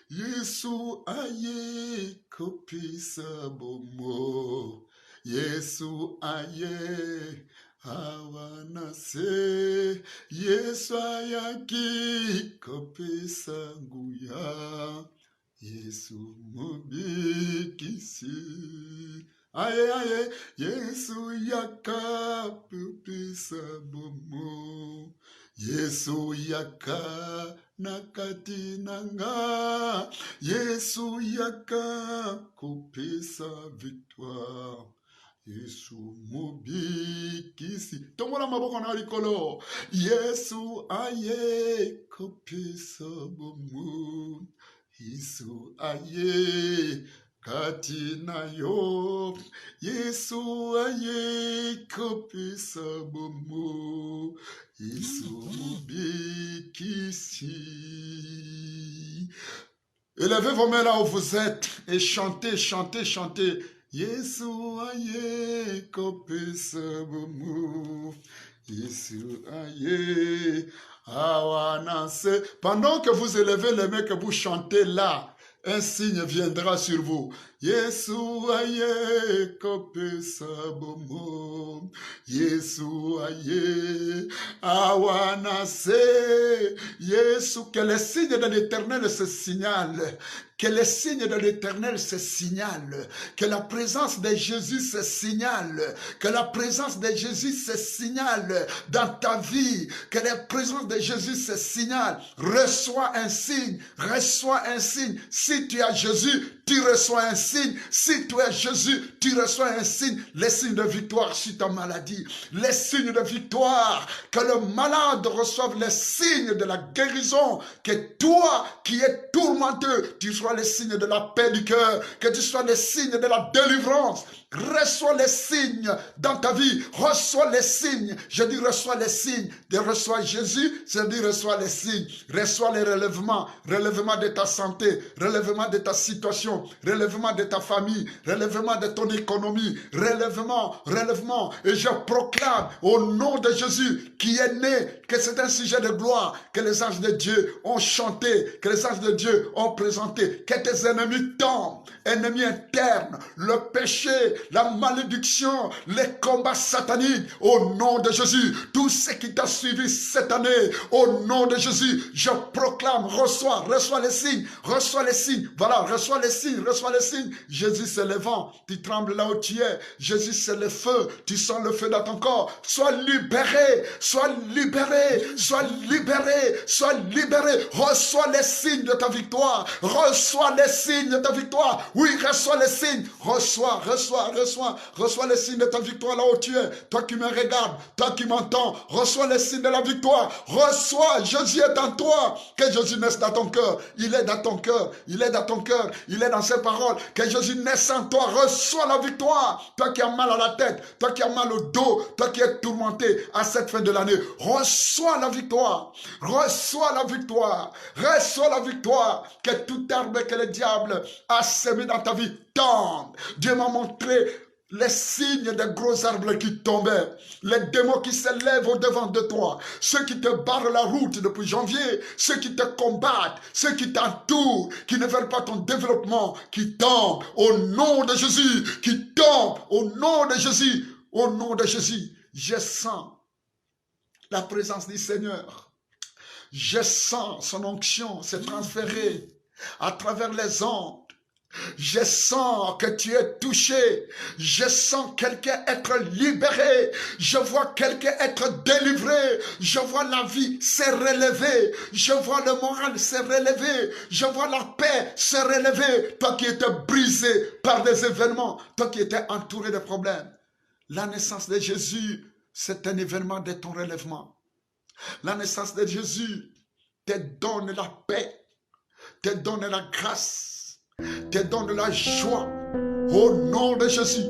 Yesu aye kopesa bomo. Yesu aye awanase. Yesu ayaki kopesa nguya. Yesu mobikisi. Aye aye. Yesu yaka kopesa bomo. Yesu yaka nakati nanga. Yesu yaka kopesa victoire. Yesu mobikisi. Tomola maboko na likolo. Yesu aye kopesa bomo. Yesu aye kati na yo. Yesu aye kopesa bomo. Yesu mobikisi. Élevez vos mains là où vous êtes et chantez, chantez, chantez. Yesu aye kopesa bomo. Yesu aye awanase. Pendant que vous élevez les mains, que vous chantez là, un signe viendra sur vous. Yesu aye kopesa bomo. Yesu aye awanase. Yesu, que les signes de l'Éternel se signalent. Que les signes de l'Éternel se signalent. Que la présence de Jésus se signale. Que la présence de Jésus se signale dans ta vie. Que la présence de Jésus se signale. Reçois un signe. Reçois un signe. Si tu as Jésus, tu reçois un signe. Si tu es Jésus, tu reçois un signe. Les signes de victoire sur ta maladie. Les signes de victoire. Que le malade reçoive les signes de la guérison. Que toi qui es tourmenteux, tu sois les signes de la paix du cœur. Que tu sois les signes de la délivrance. Reçois les signes dans ta vie. Reçois les signes. Je dis reçois les signes. De reçois Jésus, je dis reçois les signes. Reçois les relèvements. Relèvement de ta santé. Relèvement de ta situation. Relèvement de ta famille. Relèvement de ton économie. Relèvement, relèvement. Et je proclame au nom de Jésus qui est né, que c'est un sujet de gloire, que les anges de Dieu ont chanté, que les anges de Dieu ont présenté, que tes ennemis tombent, ennemis internes, le péché, la malédiction, les combats sataniques, au nom de Jésus. Tout ce qui t'a suivi cette année, au nom de Jésus, je proclame, reçois les signes, reçois les signes. Voilà, reçois les signes, reçois les signes. Jésus, c'est le vent, tu trembles là où tu es. Jésus, c'est le feu, tu sens le feu dans ton corps. Sois libéré, sois libéré, sois libéré, sois libéré. Reçois les signes de ta victoire. Reçois les signes de ta victoire. Oui, reçois les signes. Reçois les signes de ta victoire là où tu es. Toi qui me regardes, toi qui m'entends, reçois les signes de la victoire. Reçois, Jésus est en toi. Que Jésus naisse dans ton cœur. Il est dans ton cœur. Il est dans ton cœur. Il est dans ses paroles. Que Jésus naisse en toi. Reçois la victoire. Toi qui as mal à la tête, toi qui as mal au dos, toi qui es tourmenté à cette fin de l'année, reçois la victoire. Reçois la victoire. Reçois la victoire. Que tout arbre que le diable a semé dans ta vie tombe. Dieu m'a montré les signes des gros arbres qui tombaient, les démons qui s'élèvent au-devant de toi, ceux qui te barrent la route depuis janvier, ceux qui te combattent, ceux qui t'entourent, qui ne veulent pas ton développement, qui tombent au nom de Jésus, qui tombent au nom de Jésus, au nom de Jésus. Je sens la présence du Seigneur. Je sens son onction se transférer à travers les ondes. Je sens que tu es touché. Je sens quelqu'un être libéré. Je vois quelqu'un être délivré. Je vois la vie se relever. Je vois le moral se relever. Je vois la paix se relever. Toi qui étais brisé par des événements. Toi qui étais entouré de problèmes. La naissance de Jésus, c'est un événement de ton relèvement. La naissance de Jésus te donne la paix. Te donne la grâce. Te donne la joie au nom de Jésus.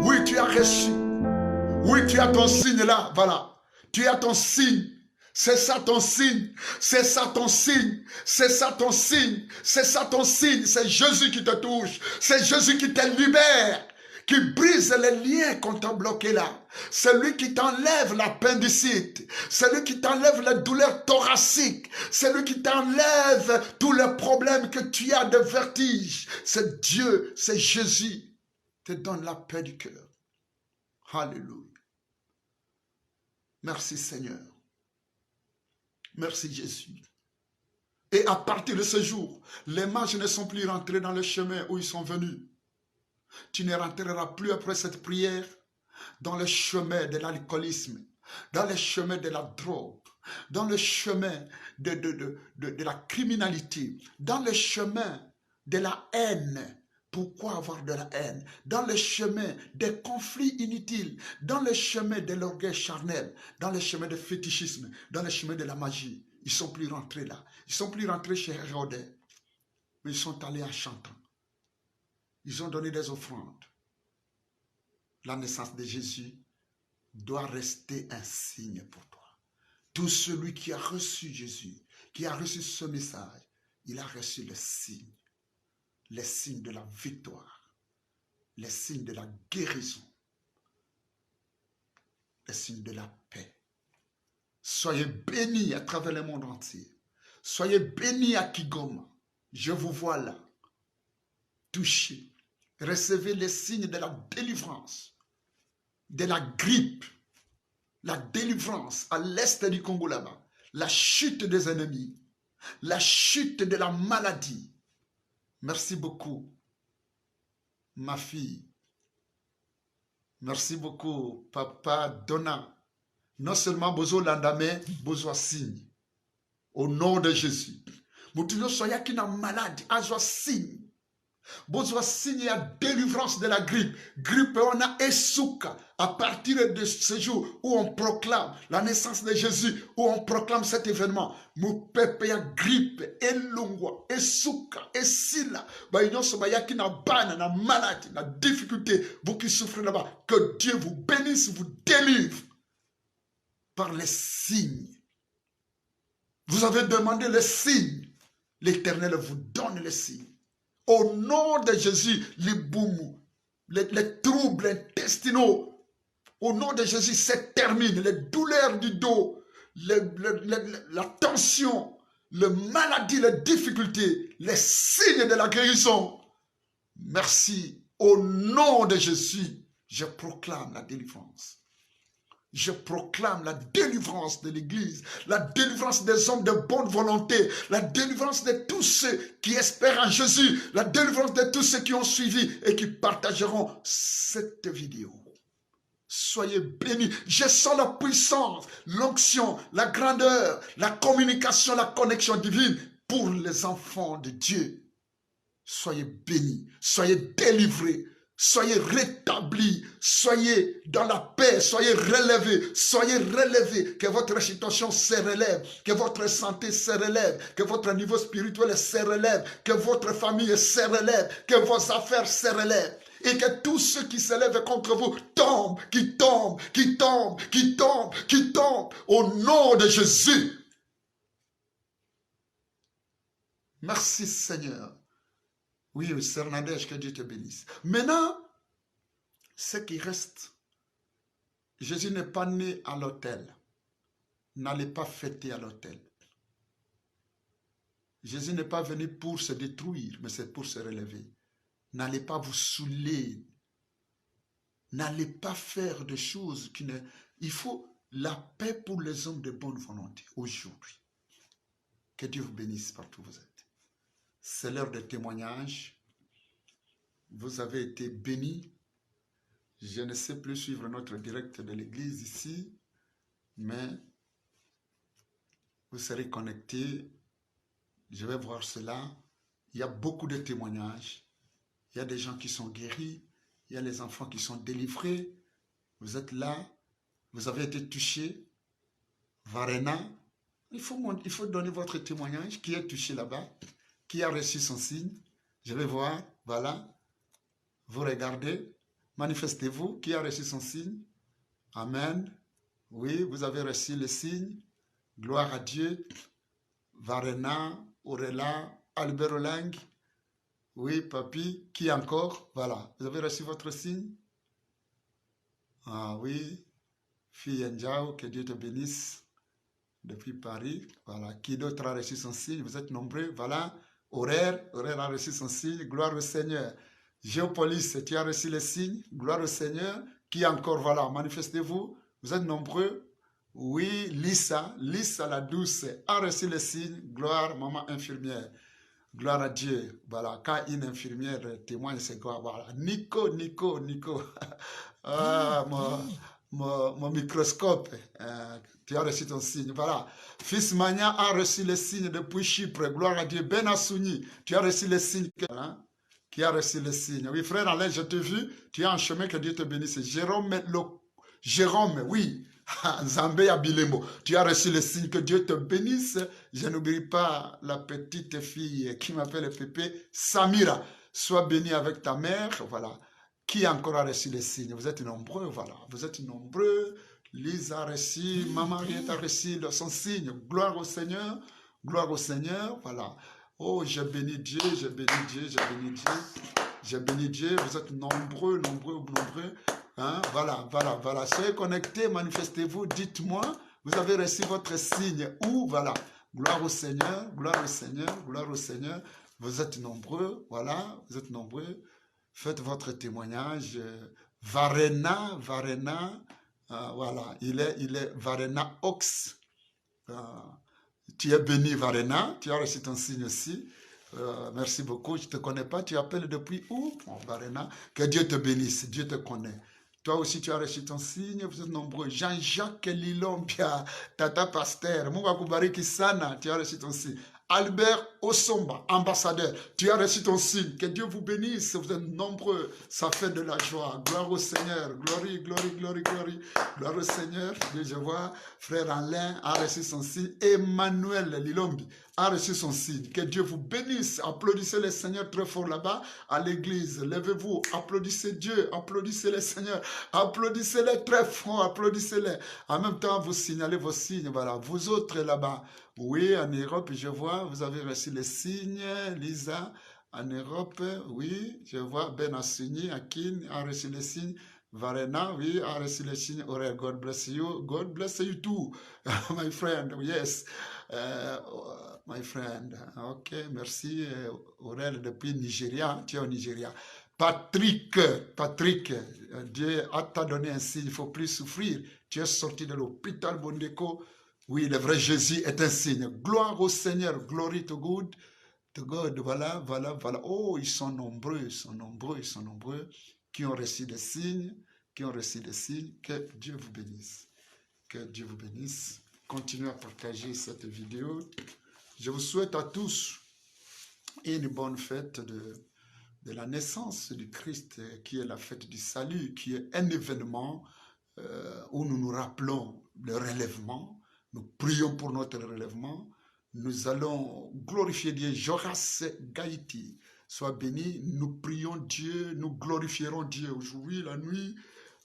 Oui, tu as reçu. Oui, tu as ton signe là. Voilà. Tu as ton signe. C'est ça ton signe. C'est ça ton signe. C'est ça ton signe. C'est ça ton signe. C'est Jésus qui te touche. C'est Jésus qui te libère. Qui brise les liens qu'on t'a bloqués là. C'est lui qui t'enlève l'appendicite. C'est lui qui t'enlève les douleurs thoraciques. C'est lui qui t'enlève tous les problèmes que tu as de vertige. C'est Dieu, c'est Jésus. Te donne la paix du cœur. Alléluia. Merci Seigneur. Merci Jésus. Et à partir de ce jour, les mages ne sont plus rentrés dans le chemin où ils sont venus. Tu ne rentreras plus après cette prière dans le chemin de l'alcoolisme, dans le chemin de la drogue, dans le chemin de la criminalité, dans le chemin de la haine. Pourquoi avoir de la haine? Dans le chemin des conflits inutiles, dans le chemin de l'orgueil charnel, dans le chemin du fétichisme, dans le chemin de la magie. Ils ne sont plus rentrés là. Ils ne sont plus rentrés chez Hérodais, mais ils sont allés en chantant. Ils ont donné des offrandes. La naissance de Jésus doit rester un signe pour toi. Tout celui qui a reçu Jésus, qui a reçu ce message, il a reçu le signe. Les signes de la victoire. Les signes de la guérison. Les signes de la paix. Soyez bénis à travers le monde entier. Soyez bénis à Kigoma. Je vous vois là. Touchez. Recevez les signes de la délivrance, de la grippe, la délivrance à l'est du Congo là-bas, la chute des ennemis, la chute de la maladie. Merci beaucoup, ma fille. Merci beaucoup, papa Donna. Non seulement besoin l'andamé, besoin signe. Au nom de Jésus. Moutino soya qui n'a malade, a besoin signe. Besoin signe à délivrance de la grippe. Grippe, on a Esouka. À partir de ce jour où on proclame la naissance de Jésus, où on proclame cet événement, mon peuple y a grippe, elongwa, Esouka, Esila, baïnon sobaya qui n'a ban, n'a maladie, n'a difficulté, vous qui souffrez là-bas, que Dieu vous bénisse, vous délivre par les signes. Vous avez demandé les signes, l'Éternel vous donne les signes. Au nom de Jésus, les boumous, les troubles intestinaux, au nom de Jésus, c'est terminé. Les douleurs du dos, la tension, les maladies, les difficultés, les signes de la guérison. Merci. Au nom de Jésus, je proclame la délivrance. Je proclame la délivrance de l'Église, la délivrance des hommes de bonne volonté, la délivrance de tous ceux qui espèrent en Jésus, la délivrance de tous ceux qui ont suivi et qui partageront cette vidéo. Soyez bénis. Je sens la puissance, l'onction, la grandeur, la communication, la connexion divine pour les enfants de Dieu. Soyez bénis, soyez délivrés. Soyez rétablis, soyez dans la paix, soyez relevés, que votre situation se relève, que votre santé se relève, que votre niveau spirituel se relève, que votre famille se relève, que vos affaires se relèvent. Et que tous ceux qui se lèvent contre vous tombent, qui tombent, au nom de Jésus. Merci Seigneur. Oui, Sœur Nadège, que Dieu te bénisse. Maintenant, ce qui reste, Jésus n'est pas né à l'autel. N'allez pas fêter à l'autel. Jésus n'est pas venu pour se détruire, mais c'est pour se relever. N'allez pas vous saouler. N'allez pas faire des choses qui ne... Il faut la paix pour les hommes de bonne volonté aujourd'hui. Que Dieu vous bénisse partout où vous êtes. C'est l'heure de témoignage. Vous avez été bénis. Je ne sais plus suivre notre direct de l'église ici, mais vous serez connectés. Je vais voir cela. Il y a beaucoup de témoignages. Il y a des gens qui sont guéris. Il y a les enfants qui sont délivrés. Vous êtes là. Vous avez été touchés. Varena. Il faut donner votre témoignage. Qui est touché là-bas? Qui a reçu son signe? Je vais voir. Voilà. Vous regardez. Manifestez-vous. Qui a reçu son signe? Amen. Oui, vous avez reçu le signe. Gloire à Dieu. Varena, Auréla, Albert Olang. Oui, papy. Qui encore? Voilà. Vous avez reçu votre signe? Ah oui. Fille Njao, que Dieu te bénisse. Depuis Paris. Voilà. Qui d'autre a reçu son signe? Vous êtes nombreux. Voilà. Aurère a reçu son signe. Gloire au Seigneur. Géopolis, tu as reçu le signe. Gloire au Seigneur. Qui encore? Voilà. Manifestez-vous. Vous êtes nombreux. Oui, Lisa la douce, a reçu le signe. Gloire, maman infirmière. Gloire à Dieu. Voilà, quand une infirmière témoigne, c'est quoi? Voilà. Nico. Ah, mon microscope. Tu as reçu ton signe. Voilà. Fils Mania a reçu le signe depuis Chypre. Gloire à Dieu. Ben Assouni, tu as reçu le signe. Hein? Qui a reçu le signe? Oui, frère Alain, je t'ai vu. Tu es en chemin, que Dieu te bénisse. Jérôme, oui. Zambé Abilemo, tu as reçu le signe, que Dieu te bénisse. Je n'oublie pas la petite fille qui m'appelle Pépé, Samira. Sois bénie avec ta mère. Voilà. Qui encore a reçu le signe? Vous êtes nombreux, voilà. Vous êtes nombreux. Lisa a reçu, Maman Riette a reçu son signe. Gloire au Seigneur. Gloire au Seigneur. Voilà. Oh, j'ai béni Dieu, j'ai béni Dieu, j'ai béni Dieu. J'ai béni Dieu. Vous êtes nombreux. Hein? Voilà. Soyez connectés, manifestez-vous, dites-moi, vous avez reçu votre signe où? Voilà. Gloire au Seigneur. Vous êtes nombreux, voilà, vous êtes nombreux. Faites votre témoignage. Varena, voilà, il est Varena Ox. Tu es béni, Varena, tu as reçu ton signe aussi. Merci beaucoup, je ne te connais pas, tu appelles depuis où? Varena, que Dieu te bénisse, Dieu te connaît. Toi aussi, tu as reçu ton signe, vous êtes nombreux. Jean-Jacques Lilompia, Tata Pasteur, Munga Kubariki Sana, tu as reçu ton signe. Albert Osomba, ambassadeur, tu as reçu ton signe. Que Dieu vous bénisse, vous êtes nombreux. Ça fait de la joie. Gloire au Seigneur. Glory. Gloire au Seigneur. Je vois, frère Alain a reçu son signe. Emmanuel Lilombi a reçu son signe. Que Dieu vous bénisse. Applaudissez le Seigneur très fort là-bas à l'église. Levez-vous, applaudissez Dieu, applaudissez le Seigneur. Applaudissez-les très fort, applaudissez-les. En même temps, vous signalez vos signes. Voilà, vous autres là-bas. Oui, en Europe, je vois, vous avez reçu les signes. Lisa, en Europe, oui, je vois. Ben Assini, Akin a reçu les signes. Varena, oui, a reçu les signes. Aurel, God bless you. God bless you too, my friend. Yes, my friend. Ok, merci. Aurel, depuis Nigeria, tu es au Nigeria. Patrick, Dieu t'a donné un signe, il ne faut plus souffrir. Tu es sorti de l'hôpital Bondeko. Oui, le vrai Jésus est un signe. Gloire au Seigneur, glory to God. Voilà. Oh, ils sont nombreux, qui ont reçu des signes, Que Dieu vous bénisse. Que Dieu vous bénisse. Continuez à partager cette vidéo. Je vous souhaite à tous une bonne fête de la naissance du Christ, qui est la fête du salut, qui est un événement où nous nous rappelons le relèvement. Nous prions pour notre relèvement. Nous allons glorifier Dieu. Joras Gaïti, sois béni. Nous prions Dieu, nous glorifierons Dieu aujourd'hui, la nuit.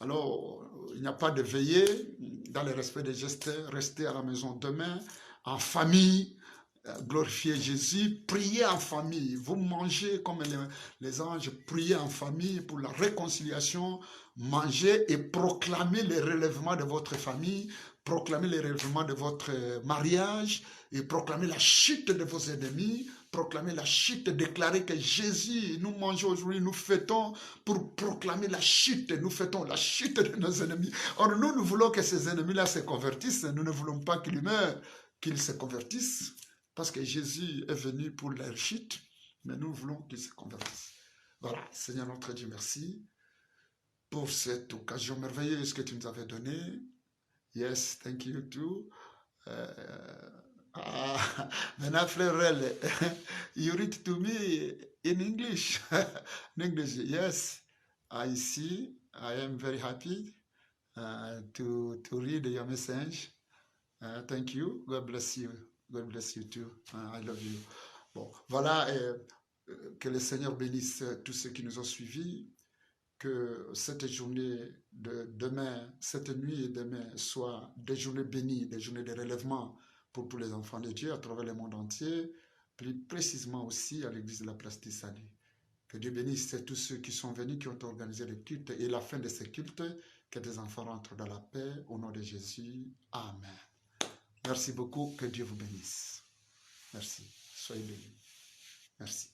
Alors, il n'y a pas de veillée, dans le respect des gestes, restez à la maison demain, en famille. glorifier Jésus, priez en famille. Vous mangez comme les anges, priez en famille pour la réconciliation, mangez et proclamez le relèvement de votre famille, proclamez le relèvement de votre mariage et proclamez la chute de vos ennemis, proclamez la chute, déclarez que Jésus, nous mangeons aujourd'hui, nous fêtons pour proclamer la chute, nous fêtons la chute de nos ennemis. Or, nous voulons que ces ennemis-là se convertissent, nous ne voulons pas qu'ils meurent, qu'ils se convertissent. Parce que Jésus est venu pour leur chute, mais nous voulons qu'ils se convertissent. Voilà, Seigneur notre Dieu, merci pour cette occasion merveilleuse que tu nous avais donnée. Yes, thank you too. Maintenant, frère Rel, you read to me in English. In English, yes, I see. I am very happy to read your message. Thank you. God bless you. God bless you too. I love you. Bon, voilà, que le Seigneur bénisse tous ceux qui nous ont suivis, que cette journée de demain, cette nuit et demain soient des journées bénies, des journées de relèvement pour tous les enfants de Dieu à travers le monde entier, plus précisément aussi à l'église de la Place du Salut. Que Dieu bénisse tous ceux qui sont venus, qui ont organisé les cultes et la fin de ces cultes, que des enfants rentrent dans la paix au nom de Jésus. Amen. Merci beaucoup, que Dieu vous bénisse. Merci, soyez bénis. Merci.